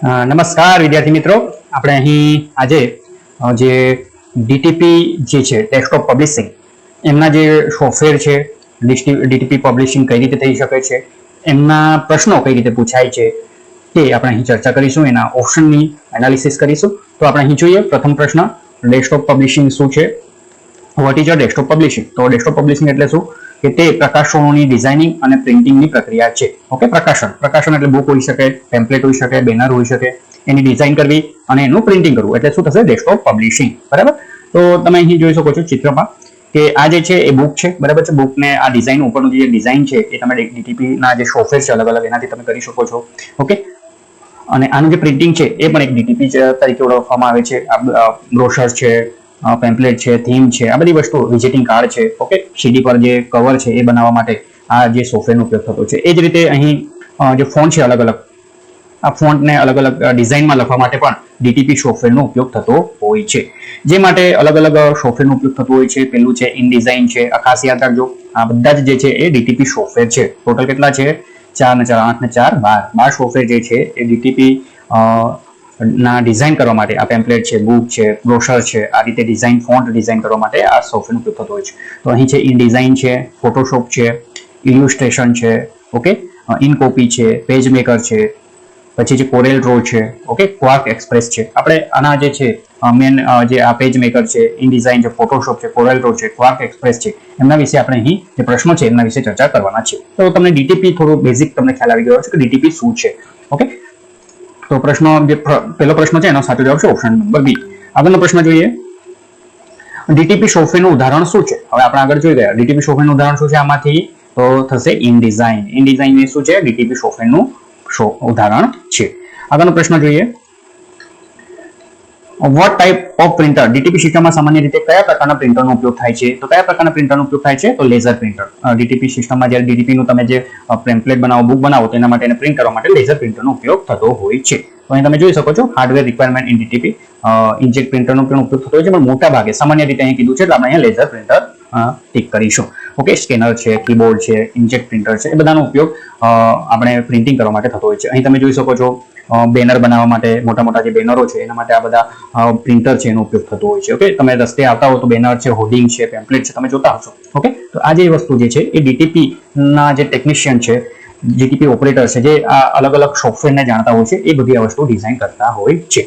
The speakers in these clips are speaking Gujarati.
નમસ્કાર વિદ્યાર્થી મિત્રો, આપણે અહીં આજે જે ડીટીપી જે છે ડેસ્કટોપ પબ્લિશિંગ એમના જે સોફ્ટવેર છે, ડીટીપી પબ્લિશિંગ કઈ રીતે થઈ શકે છે, એમના પ્રશ્નો કઈ રીતે પૂછાય છે તે આપણે અહીં ચર્ચા કરીશું. એના ઓપ્શનની એનાલિસિસ કરીશું. તો આપણે અહીં જોઈએ પ્રથમ પ્રશ્ન, ડેસ્કટોપ પબ્લિશિંગ શું છે? What is a desktop publishing? તો ડેસ્કટોપ પબ્લિશિંગ એટલે શું કે તે પ્રકાશનોની ડિઝાઇનિંગ અને પ્રિન્ટિંગની પ્રક્રિયા છે. ઓકે, પ્રકાશન એટલે બુક હોઈ શકે, ટેમ્પલેટ હોઈ શકે, બેનર હોઈ શકે, એની ડિઝાઇન કરવી અને એનું પ્રિન્ટિંગ કરવું એટલે શું થશે? Desktop publishing. બરાબર. તો તમે અહીં જોઈ શકો છો ચિત્રમાં કે આ જે છે એ બુક છે. બરાબર છે. બુકને આ ડિઝાઇન ઉપરનું જે ડિઝાઇન છે એ તમે ડીટીપી ના જે સોફ્ટવેર છે અલગ અલગ એનાથી તમે કરી શકો છો. ઓકે, અને આનું જે પ્રિન્ટિંગ છે એ પણ એક ડીટીપી તરીકે ઓળખવામાં આવે છે. બ્રોશર છે, પેમ્પલેટ છે, થીમ છે, આ બધી વસ્તુ, વિઝિટિંગ કાર્ડ છે. ઓકે, સીડી પર જે કવર છે એ બનાવવા માટે આ જે સોફ્ટવેરનો ઉપયોગ થતો છે. એ જ રીતે અહીં જે ફોન્ટ છે અલગ અલગ, આ ફોન્ટને અલગ અલગ ડિઝાઇનમાં લખવા માટે પણ ડીટીપી સોફ્ટવેરનો ઉપયોગ થતો હોય છે. જે માટે અલગ અલગ સોફ્ટવેરનો ઉપયોગ થતો હોય છે. પેલું છે ઇનડિઝાઇન છે. આ ખાસ યાદ રાખજો, આ બધા જ જે છે એ ડીટીપી સોફ્ટવેર છે. ટોટલ કેટલા છે? 4 ને 4 8 ને 4 12 સોફ્ટવેર જે છે એ ડીટીપી ના ડિઝાઇન કરવા માટે, આ પેમ્પલેટ છે, બુક છે, બ્રોશર છે, આ રીતે ડિઝાઇન, ફોન્ટ ડિઝાઇન કરવા માટે આ સોફ્ટવેરનો ઉપયોગ થતો હોય છે. તો અહીં છે ઇનડિઝાઇન છે, ફોટોશોપ છે, ઇલ્યુસ્ટ્રેશન છે, ઓકે, ઇનકોપી છે, પેજ મેકર છે, પછી જે કોરેલ ડ્રો છે, ઓકે, ક્વાર્ક એક્સપ્રેસ છે. આપણે આના જે છે મેન જે આ પેજ મેકર છે, ઇનડિઝાઇન છે, ફોટોશોપ છે, કોરેલ ડ્રો છે, ક્વાર્ક એક્સપ્રેસ છે, એમના વિશે આપણે અહીં જે પ્રશ્નો છે એમના વિશે ચર્ચા કરવાના છે. તો તમને ડીટીપી થોડું બેઝિક તમને ખ્યાલ આવી ગયો છે કે ડીટીપી શું છે. ઓકે, તો પ્રશ્નો જે પહેલો પ્રશ્ન છે એનો સાચો જવાબ છે ઓપ્શન નંબર બી. આગળનો પ્રશ્ન જોઈએ, ડીટીપી સોફ્ટવેરનું ઉદાહરણ શું છે? હવે આપણે આગળ જોઈ ગયા ડીટીપી સોફ્ટવેરનું ઉદાહરણ શું છે આમાંથી, તો થશે ઇનડિઝાઇન. ઇનડિઝાઇન એ શું છે? ડીટીપી સોફ્ટવેરનું ઉદાહરણ છે. આગળનો પ્રશ્ન જોઈએ, what type of printer? DTP સિસ્ટમમાં સામાન્ય રીતે કયા પ્રકારના પ્રિન્ટરનો ઉપયોગ થાય છે? તો કયા પ્રકારના પ્રિન્ટરનો ઉપયોગ થાય છે? તો લેઝર પ્રિન્ટર. ડીટીપી સિસ્ટમમાં જ્યારે ડીટીપીનું તમે જે ટેમ્પલેટ બનાવો, બુક બનાવો, તો એના માટે એને પ્રિન્ટ કરવા માટે લેઝર પ્રિન્ટરનો ઉપયોગ થતો હોય છે. તો અહીં તમે જોઈ શકો છો hardware requirement in DTP, inkjet પ્રિન્ટરનો પણ ઉપયોગ થતો હોય છે, પણ મોટા ભાગે સામાન્ય રીતે અહીં કીધું છે એટલે આપણે અહીંયા લેઝર પ્રિન્ટર ટીક કરીશું. ઓકે, સ્કેનર છે, કીબોર્ડ છે, ઇન્જેક્ટ પ્રિન્ટર છે, એ બધાનો ઉપયોગ આપણે પ્રિન્ટિંગ કરવા માટે થતો હોય છે. અહીં તમે જોઈ શકો છો બેનર બનાવવા માટે, મોટા મોટા જે બેનરો છે એના માટે આ બધા પ્રિન્ટર છે એનો ઉપયોગ થતો હોય છે. ઓકે, તમે રસ્તે આવતા હો તો બેનર છે, હોર્ડિંગ છે, પેમ્પલેટ છે, તમે જોતા હશો. ઓકે, તો આ જે વસ્તુ જે છે એ ડીટીપી ના જે ટેકનિશિયન છે, જીટીપી ઓપરેટર છે, જે આ અલગ અલગ સોફ્ટવેરને જાણતા હોય છે, એ બધી આ વસ્તુ ડિઝાઇન કરતા હોય છે.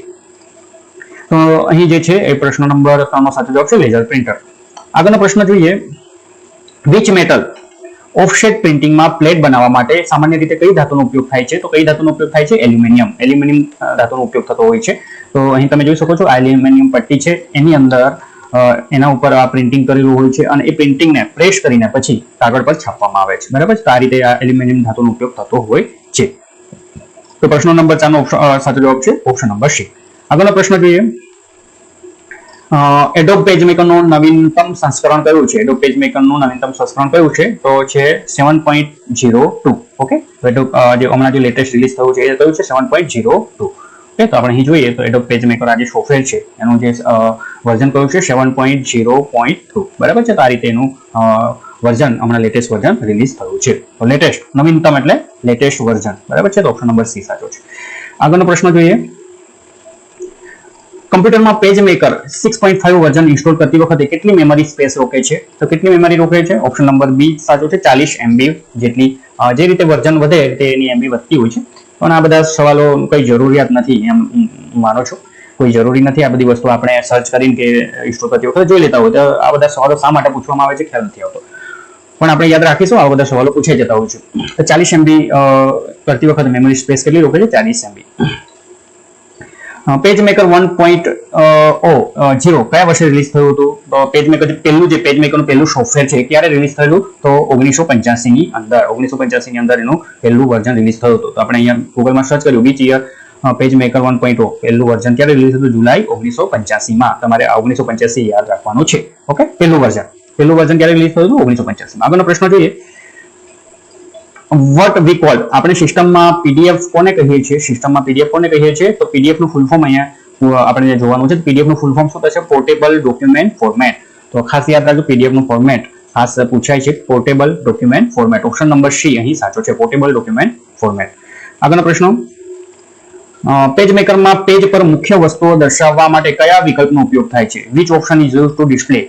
તો અહીં જે છે એ પ્રશ્ન નંબર 3 નો સાચો જવાબ છે લેઝર પ્રિન્ટર. આગળનો પ્રશ્ન જોઈએ, વિચ મેટલ ઓફસેટ પ્રિન્ટિંગમાં પ્લેટ બનાવવા માટે સામાન્ય રીતે કઈ ધાતુનો ઉપયોગ થાય છે? તો કઈ ધાતુનો ઉપયોગ થાય છે? એલ્યુમિનિયમ. એલ્યુમિનિયમ ધાતુનો ઉપયોગ થતો હોય છે. તો અહીં તમે જોઈ શકો છો આ એલ્યુમિનિયમ પટ્ટી છે, એની અંદર એના ઉપર આ પ્રિન્ટિંગ કરેલું હોય છે અને એ પ્રિન્ટિંગને પ્રેસ કરીને પછી કાગળ પર છાપવામાં આવે છે. બરાબર. તો આ રીતે આ એલ્યુમિનિયમ ધાતુનો ઉપયોગ થતો હોય છે. તો પ્રશ્ન નંબર 4 નો સાચો જવાબ છે ઓપ્શન નંબર સી. આગળનો પ્રશ્ન જોઈએ, એડોબ પેજમેકરનું નવીનતમ સંસ્કરણ કયું છે? એડોબ પેજમેકરનું નવીનતમ સંસ્કરણ કયું છે? તો છે 7.02. ઓકે, તો એડોબ જે હમણાં જે લેટેસ્ટ રિલીઝ થયું છે એ કયું છે? 7.02. ઓકે, તો આપણે અહીં જોઈએ તો એડોબ પેજમેકર આ જે સોફ્ટવેર છે એનું જે વર્ઝન કયું છે? 7.0.2. બરાબર છે. તો આ રીતે એનું વર્ઝન હમણાં લેટેસ્ટ વર્ઝન રિલીઝ થયું છે. તો લેટેસ્ટ, નવીનતમ એટલે લેટેસ્ટ વર્ઝન. બરાબર છે. તો ઓપ્શન નંબર સી સાચો છે. આગળનો પ્રશ્ન જોઈએ, કમ્પ્યુટરમાં પેજ મેકર 6.5 વર્ઝન ઇન્સ્ટોલ કરતી વખતે કેટલી મેમરી સ્પેસ રોકે છે? તો કેટલી મેમરી રોકે છે? ઓપ્શન નંબર બી સાચો છે, 40 MB જેટલી. જે રીતે વર્ઝન વધે તે એની MB વધતી હોય છે. પણ આ બધા સવાલો કઈ જરૂરિયાત નથી એમ માનો છો? કોઈ જરૂરી નથી. આ બધી વસ્તુ આપણે સર્ચ કરીને કે ઇન્સ્ટોલ કરતી વખતે જોઈ લેતા હોય તો આ બધા સવાલો શા માટે પૂછવામાં આવે છે ખ્યાલ નથી આવતો, પણ આપણે યાદ રાખીશું આ બધા સવાલો પૂછાઈ જતા હોય છે. તો 40 MB કરતી વખતે મેમરી સ્પેસ કેટલી રોકે છે? 40 MB. પેજમેકર 1.0 કયા વર્ષે રિલીઝ થયું હતું? તો પેજમેકર પહેલું જે પેજમેકરનું પહેલું સોફ્ટવેર છે ક્યારે રિલીઝ થયેલું? તો 1985 ની અંદર. 1985 ની અંદર એનું પહેલું વર્ઝન રિલીઝ થયું હતું. તો આપણે અહીંયા ગૂગલમાં સર્ચ કર્યું વિચ યર પેજમેકર 1.0 પહેલું વર્ઝન ક્યારે રિલીઝ થયું? જુલાઈ 1985 માં. તમારે આ 1985 યાદ રાખવાનું છે. ઓકે, પહેલું વર્ઝન ક્યારે રિલીઝ થયું હતું? 1985 માં. આગળનો પ્રશ્ન જોઈએ, વોટ વી કોલ, આપણે સિસ્ટમમાં પીડીએફ કોને કહીએ છીએ? સિસ્ટમમાં પીડીએફ કોને કહીએ છીએ? તો પીડીએફ નું ફૂલ ફોર્મ અહીંયા આપણે જોવાનું છે. પીડીએફ નું ફૂલ ફોર્મ શું થશે? Portable document format. તો ખાસ યાદ રાખજો, પીડીએફ નું ફોર્મેટ ખાસ પૂછાય છે, portable document format. Option number C અહીં સાચો છે, પોર્ટેબલ ડોક્યુમેન્ટ ફોર્મેટ. આગળનો પ્રશ્ન, પેજ મેકરમાં પેજ પર મુખ્ય વસ્તુઓ દર્શાવવા માટે કયા વિકલ્પનો ઉપયોગ થાય છે? Which option is use to display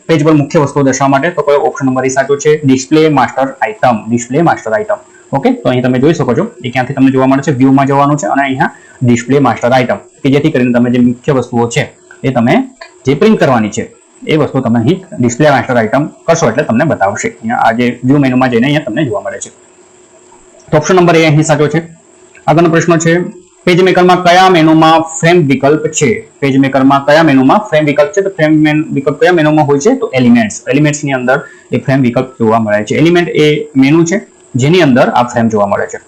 page પર મુખ્ય વસ્તુઓ દર્શાવવા માટે તો કયો ઓપ્શન નંબર એ સાચો છે? Display master item. ઓકે, તો અહીં તમે જોઈ શકો છો એ ક્યાંથી તમને જોવા મળે છે, વ્યૂમાં જવાનું છે અને અહીંયા ડિસ્પ્લે માસ્ટર આઇટમ કે જેથી કરીને તમે જે મુખ્ય વસ્તુઓ છે એ તમે જે પ્રિન્ટ કરવાની છે એ વસ્તુ તમે અહીં ડિસ્પ્લે માસ્ટર આઇટમ કરશો એટલે તમને બતાવશે. અહીંયા આ જે વ્યૂ મેનુમાં જઈને અહીંયા તમને જોવા મળે છે. તો ઓપ્શન નંબર એ અહીં સાચો છે. આગળનો પ્રશ્ન છે પેજ મેકરમાં કયા મેનુમાં ફ્રેમ વિકલ્પ છે? પેજ મેકરમાં કયા મેનુમાં ફ્રેમ વિકલ્પ છે? તો ફ્રેમ વિકલ્પ કયા મેનુમાં હોય છે? તો એલિમેન્ટ્સ ની અંદર એ ફ્રેમ વિકલ્પ જોવા મળે છે. એલિમેન્ટ એ મેનુ છે જેની અંદર આ ફ્રેમ જોવા મળે છે.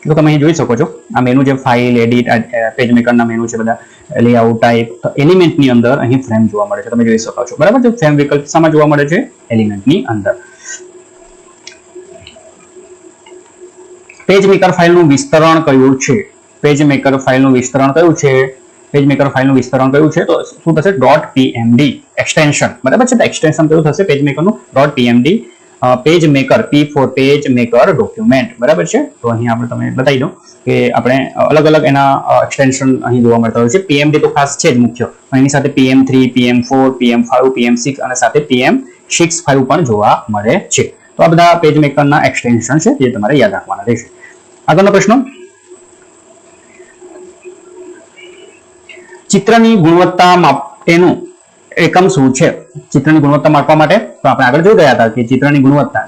તો તમે અહીં જોઈ શકો છો આ મેનુ જે ફાઇલ, એડિટ, પેજ મેકરના મેનુ છે બધા, લેઆઉટ, ટાઈપ, તો એલિમેન્ટ ની અંદર અહીં ફ્રેમ જોવા મળે છે. તમે જોઈ શકો છો બરાબર. તો ફ્રેમ વિકલ્પ શામાં જોવા મળે છે? એલિમેન્ટ ની અંદર. પેજ મેકર ફાઇલનું વિસ્તરણ કયું છે? પેજ મેકર ફાઇલનું વિસ્તરણ કયું છે? પેજ મેકર ફાઇલનું વિસ્તરણ કયું છે? તો શું થશે? .pmd extension. બરાબર છે. તો એક્સટેન્શન કયું થશે પેજ મેકરનું? .pmd page maker, P for page maker document. બરાબર છે. તો અહીં આપણે તમને બતાવી દઉં કે આપણે અલગ અલગ એના એક્સટેન્શન અહીં જોવા મળતા હોય છે. PMD તો ખાસ છે જ મુખ્ય, પણ એની સાથે PM3, PM4, PM5, PM6 અને સાથે PM65 પણ જોવા મળે છે. તો આ બધા પેજ મેકરના એક્સટેન્શન છે જે તમારે યાદ રાખવાના રહેશે. આગળનો પ્રશ્ન, ચિત્રની ગુણવત્તા માપવાનું એકમ શું છે? ચિત્રની ગુણવત્તા માપવા માટે તો આપણે આગળ જોઈ ગયા હતા કે ચિત્રની ગુણવત્તા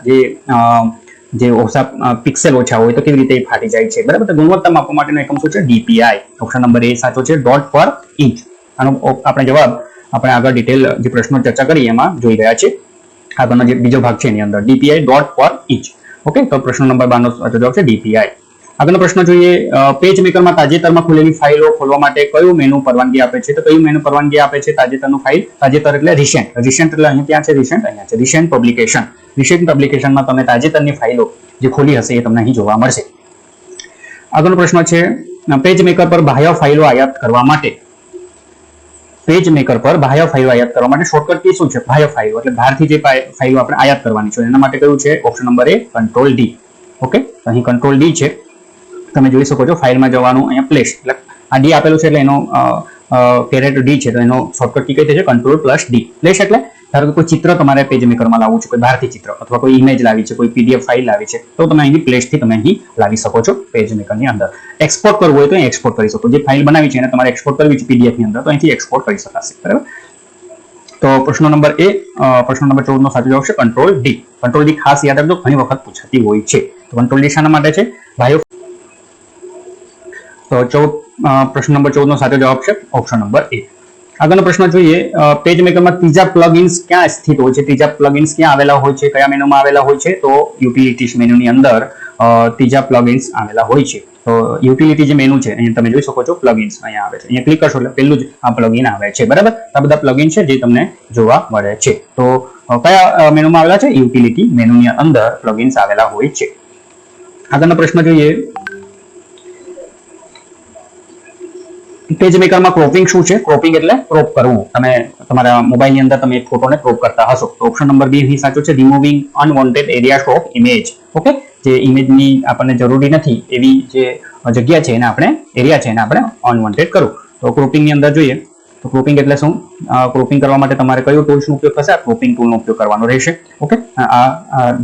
જે ઓછા પિક્સેલ ઓછા હોય તો કેવી રીતે ફાટી જાય છે. બરાબર. તો ગુણવત્તા માપવા માટેનો એકમ શું છે? DPI. ઓપ્શન નંબર એ સાચો છે. Dot per inch. આનો આપણે જવાબ આપણે આગળ ડિટેલ જે પ્રશ્નો ચર્ચા કરી એમાં જોઈ રહ્યા છે. આગળનો જે બીજો ભાગ છે એની અંદર DPI dot per inch. Okay, તો પ્રશ્ન નંબર 12 નો સાચો જવાબ છે DPI. આગળનો પ્રશ્ન જોઈએ, પેજ મેકરમાં તાજેતરમાં ખુલેલી ફાઇલો ખોલવા માટે કયું મેનુ પરવાનગી આપે છે? તો કયું મેનુ પરવાનગી આપે છે? તાજેતરનું ફાઇલ, તાજેતર એટલે રિસેન્ટ એટલે અહીં ત્યાં છે રિસેન્ટ, અહીંયા છે રિસેન્ટ પબ્લિકેશનમાં તમે તાજેતરની ફાઇલો જે ખોલી હશે એ તમને અહીં જોવા મળશે. આગળનો પ્રશ્ન છે પેજ મેકર પર બાહ્ય ફાઇલો આયાત કરવા માટે શોર્ટકટ કી શું છે? બાહ્ય ફાઇલો એટલે બહારથી જે ફાઇલો આપણે આયાત કરવાની છે એના માટે કયું છે? ઓપ્શન નંબર એ કંટ્રોલ D. ઓકે, અહીં કંટ્રોલ D છે. તમે જોઈ શકો છો ફાઇલમાં જવાનું, અહીંયા પ્લેસ એટલે આ ડી આપેલું છે એટલે એનો કેરેટ ડી છે તો એનો શોર્ટકટ કી કઈ થશે? કંટ્રોલ+D. પ્લેસ એટલે ધારો કે કોઈ ચિત્ર તમારે પેજ મેકરમાં લાવવું છે, કોઈ બહારથી ચિત્ર અથવા કોઈ ઇમેજ લાવી છે, કોઈ PDF ફાઇલ લાવી છે તો તમે અહીં પ્લેસથી તમે અહીં લાવી શકો છો પેજ મેકરની અંદર. એક્સપોર્ટ કરવું હોય તો અહીં એક્સપોર્ટ કરી શકો. જે ફાઇલ બનાવી છે એને તમારે એક્સપોર્ટ કરવી છે PDF ની અંદર તો અહીંથી એક્સપોર્ટ કરી શકાશે. બરાબર. તો પ્રશ્ન નંબર 14 નો સાચો જવાબ છે કંટ્રોલ D. કંટ્રોલ D ખાસ યાદ રાખજો, ઘણી વખત પૂછાતી હોય છે. તો કંટ્રોલ D શાના માટે છે? તો પ્રશ્ન નંબર 14 નો સાચો જવાબ છે ઓપ્શન નંબર એ. આગળનો પ્રશ્ન જોઈએ, પેજ મેકરમાં ત્રીજા પ્લગઇન્સ ક્યાં સ્થિત હોય છે? ત્રીજા પ્લગઇન્સ ક્યાં આવેલા હોય છે? કયા મેનુમાં આવેલા હોય છે? તો યુટિલિટીઝ મેનુની અંદર ત્રીજા પ્લગઇન્સ આવેલા હોય છે. તો યુટિલિટી જે મેનુ છે અહીંયા તમે જોઈ શકો છો પ્લગઇન્સ અહીંયા આવે છે. અહીંયા ક્લિક કરશો એટલે પહેલું જ આ પ્લગઇન આવે છે. બરાબર. આ બધા પ્લગઇન છે જે તમને જોવા મળે છે. તો કયા મેનુમાં આવેલા છે? યુટિલિટી મેનુની અંદર પ્લગઇન્સ આવેલા હોય છે. આગળનો પ્રશ્ન જોઈએ, પેજ મેકરમાં ક્રોપિંગ શું છે? ક્રોપિંગ એટલે ક્રોપ કરવું. તમે તમારા મોબાઈલની અંદર તમે એક ફોટોને ક્રોપ કરતા હશો તો ઓપ્શન નંબર બી અહીં સાચો છે. Removing unwanted areas of image. Okay, જે ઇમેજની આપણને જરૂરી નથી એવી જે જગ્યા છે એને આપણે અનવોન્ટેડ કરવું. તો ક્રોપિંગની અંદર જોઈએ તો ક્રોપિંગ એટલે શું? ક્રોપિંગ કરવા માટે તમારે કયો ટૂલ્સનો ઉપયોગ થશે? આ ક્રોપિંગ ટૂલનો ઉપયોગ કરવાનો રહેશે. ઓકે,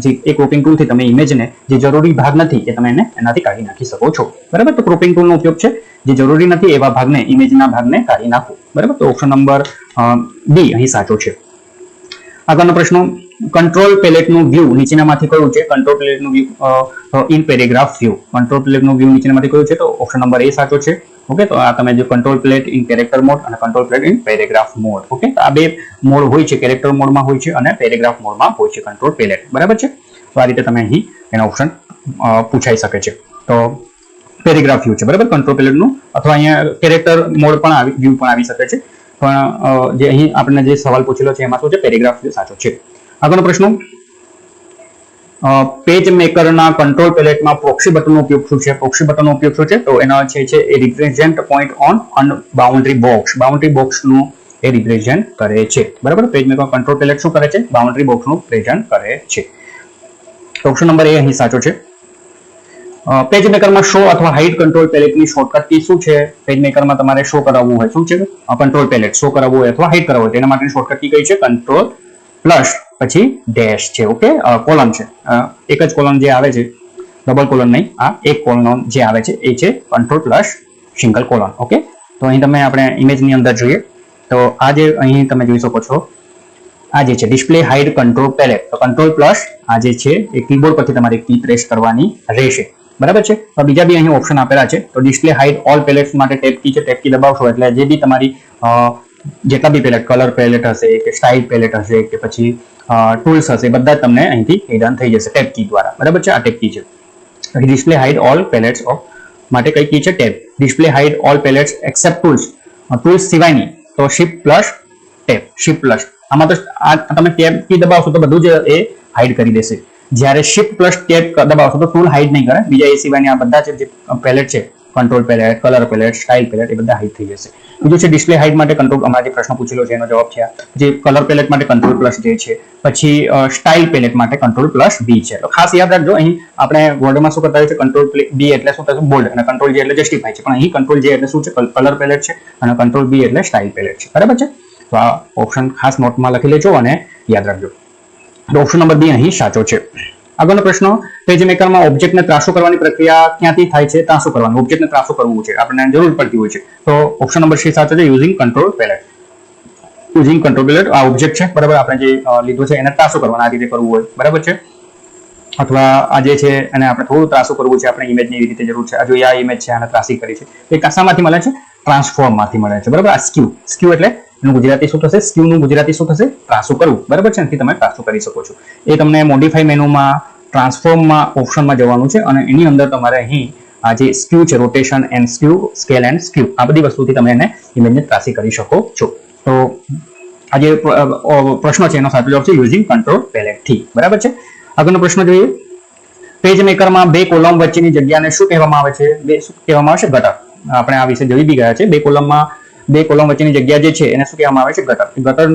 જે ક્રોપિંગ ટૂલથી તમે ઇમેજને જે જરૂરી ભાગ નથી એ તમે એનાથી કાઢી નાખી શકો છો. બરાબર. તો ક્રોપિંગ ટૂલનો ઉપયોગ છે જે જરૂરી નથી એવા ભાગને, ઇમેજના ભાગને કાઢી નાખવું. બરાબર. તો ઓપ્શન નંબર ડી અહીં સાચો છે. આગળનો પ્રશ્ન, કંટ્રોલ પેલેટનું વ્યૂ નીચેનામાંથી કયું છે? કંટ્રોલ પેલેટનું view in paragraph view. Control પેલેટનું વ્યૂ નીચેનામાંથી કયું છે? તો ઓપ્શન નંબર એ સાચો છે. ઓકે, તો આ તમે જો control palette in character mode અને control palette in paragraph mode. Okay, આ બે મોડ હોય છે, કેરેક્ટર મોડમાં હોય છે અને પેરેગ્રાફ મોડમાં હોય છે કંટ્રોલ પેલેટ. બરાબર છે. તો આ રીતે તમે અહીં એનો ઓપ્શન પૂછાઈ શકે છે. તો પેરેગ્રાફ વ્યૂ છે. બરાબર, કંટ્રોલ પેલેટનું, અથવા અહીંયા કેરેક્ટર મોડ પણ વ્યૂ પણ આવી શકે છે. પણ જે અહીં આપણને જે સવાલ પૂછેલો છે એમાં શું છે? પેરેગ્રાફ વ્યૂ સાચો છે. આગળનો પ્રશ્ન, પેજ મેકરના કંટ્રોલ પેલેટમાં પ્રોક્સી બટનનો ઉપયોગ શું છે? પ્રોક્સી બટનનો ઉપયોગ શું છે? તો એનો છે એ represent point on boundary box. Boundary બોક્સનું એ રિપ્રેઝન્ટ કરે છે. બરાબર. પેજ મેકર કંટ્રોલ પેલેટ શું કરે છે? બાઉન્ડરી બોક્સનું પ્રેઝન્ટ કરે છે. ઓપ્શન નંબર એ અહીં સાચો છે. પેજ મેકરમાં શો અથવા હાઇડ કંટ્રોલ પેલેટની શોર્ટકટ કી શું છે? પેજ મેકરમાં તમારે શો કરાવવું હોય શું છે? કંટ્રોલ પેલેટ શો કરાવવું હોય અથવા હાઇડ કરાવવું હોય તેના માટેની શોર્ટકટ કી કઈ છે? કંટ્રોલ પ્લસ પછી ડેશ છે. ઓકે, કોલન છે, એક જ કોલન જે આવે છે, ડબલ કોલન નહીં, આ એક કોલન જે આવે છે એ છે control plus single colon. Okay, તો અહીં તમે આપણે ઇમેજની અંદર જોઈએ તો આ જે અહીં તમે જોઈ શકો છો આ જે છે ડિસ્પ્લે હાઇડ કંટ્રોલ પેલેટ. તો કંટ્રોલ પ્લસ આ જે છે એ કીબોર્ડ પરથી તમારે કી પ્રેસ કરવાની રહેશે. બરાબર છે. તો બીજા બી અહીં ઓપ્શન આપેલા છે. તો ડિસ્પ્લે હાઇડ ઓલ પેલેટ્સ માટે ટેપ કી છે, ટેપ કી દબાવશો એટલે જે બી તમારી જેટલા બી પેલેટ, કલર પેલેટ હશે કે સ્ટાઇલ પેલેટ હશે કે પછી ટૂલ્સ હશે, બધા તમને અહીંથી હિડન થઈ જશે ટેપ કી દ્વારા. બરાબર છે, આ ટેપ કી છે. Display hide all palettes off માટે કઈ કી છે? Tab. Display hide all palettes except tools, tools સિવાયની તો shift plus tab, shift plus. આમાં તો આ તમે ટેપ કી દબાવશો તો બધું જ એ હાઇડ કરી દેશે. જ્યારે શિફ્ટ પ્લસ ટેપ દબાવશો તો ટૂલ હાઇડ નહીં કરે, બીજા એ સિવાયની આ બધા જે પેલેટ છે, control palette, colour palette, style palette, એ બધા હાઇડ થઈ જશે. બીજું છે ડિસ્પ્લે હાઇડ માટે કંટ્રોલ, હમણાં જે પ્રશ્ન પૂછેલો છે એનો જવાબ છે જે કલર પેલેટ માટે કંટ્રોલ પ્લસ જે છે, પછી સ્ટાઇલ પેલેટ માટે કંટ્રોલ પ્લસ બી છે. તો ખાસ યાદ રાખજો, અહીં આપણે વર્ડમાં શું કરતા હોય છે, કંટ્રોલ બી એટલે શું થશે? બોલ્ડ, અને કંટ્રોલ જે એટલે જસ્ટિફાય છે, પણ અહીં કંટ્રોલ જે એટલે શું છે? કલર પેલેટ છે, અને કંટ્રોલ બી એટલે સ્ટાઇલ પેલેટ છે. બરાબર છે. તો આ ઓપ્શન ખાસ નોટમાં લખી લેજો અને યાદ રાખજો. તો ઓપ્શન નંબર બી અહીં સાચો છે. આગળનો પ્રશ્ન, પેજ મેકરમાં ઓબ્જેક્ટને ત્રાસુ કરવાની પ્રક્રિયા ક્યાંથી થાય છે? ત્રાસુ કરવાનું, ઓબ્જેક્ટને ત્રાસુ કરવું છે, આપણને જરૂર પડતી હોય છે. તો ઓપ્શન નંબર સી સાચો છે, using control palette. Using control palette આ ઓબ્જેક્ટ છે, બરાબર, આપણે જે લીધું છે એને ત્રાસુ કરવાનું, આ રીતે કરવું હોય, બરાબર છે. અથવા આ જે છે એને આપણે થોડું ત્રાસુ કરવું છે, આપણે ઇમેજની એવી રીતે જરૂર છે. આ જો આ ઇમેજ છે, આને ત્રાસી કરી છે, એ કશામાંથી મળે છે? ટ્રાન્સફોર્મમાંથી મળે છે. બરાબર. આ સ્ક્યુ, સ્ક્યુ એટલે એનું ગુજરાતી શું થશે? સ્ક્યુ નું ગુજરાતી શું થશે? ત્રાસુ કરવું. બરાબર છે. એનાથી તમે ત્રાસુ કરી શકો છો. એ તમને મોડિફાઈ મેનુમાં ટ્રાન્સફોર્મમાં ઓપ્શનમાં જવાનું છે અને એની અંદર તમારે અહીં આ જે સ્ક્યુ છે, rotation and skew, scale and skew, આ બધી વસ્તુથી તમે એને ઇમેજને ત્રાસી કરી શકો છો. તો આ જે પ્રશ્ન છે એનો સાચો જવાબ છે યુઝિંગ કંટ્રોલ પેલેટ થી. બરાબર છે. આગળનો પ્રશ્ન જોઈએ, પેજ મેકરમાં બે કોલમ વચ્ચેની જગ્યાને શું કહેવામાં આવે છે? બે શું કહેવામાં આવે છે? ગટર. આપણે આ વિશે જોઈ બી ગયા છે. બે કોલમ વચ્ચેની જગ્યા જે છે એને શું કહેવામાં આવે છે? ગટર. ગટર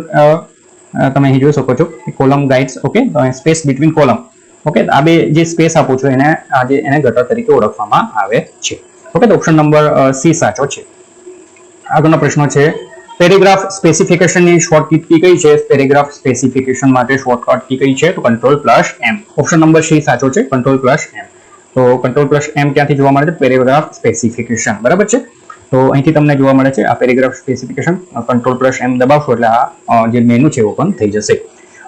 તમે અહીં જોઈ શકો છો, column guides. Okay, space between column. Okay, આ બે જે સ્પેસ આપો છો એને ગટર તરીકે ઓળખવામાં આવે છે. ઓકે, તો ઓપ્શન નંબર સી સાચો છે. આગળનો પ્રશ્ન છે, પેરેગ્રાફ સ્પેસિફિકેશનની શોર્ટકટ કી કઈ છે? પેરેગ્રાફ સ્પેસિફિકેશન માટે શોર્ટકટ કી કઈ છે? તો કંટ્રોલ પ્લસ એમ. ઓપ્શન નંબર સી સાચો છે, કંટ્રોલ પ્લસ એમ. તો કંટ્રોલ પ્લસ એમ ક્યાંથી જોવા મળે છે? Paragraph specification. બરાબર છે. તો અહીંથી તમને જોવા મળે છે આ પેરેગ્રાફ સ્પેસિફિકેશન. કંટ્રોલ પ્લસ એમ દબાવશો એટલે આ જે મેનુ છે ઓપન થઈ જશે.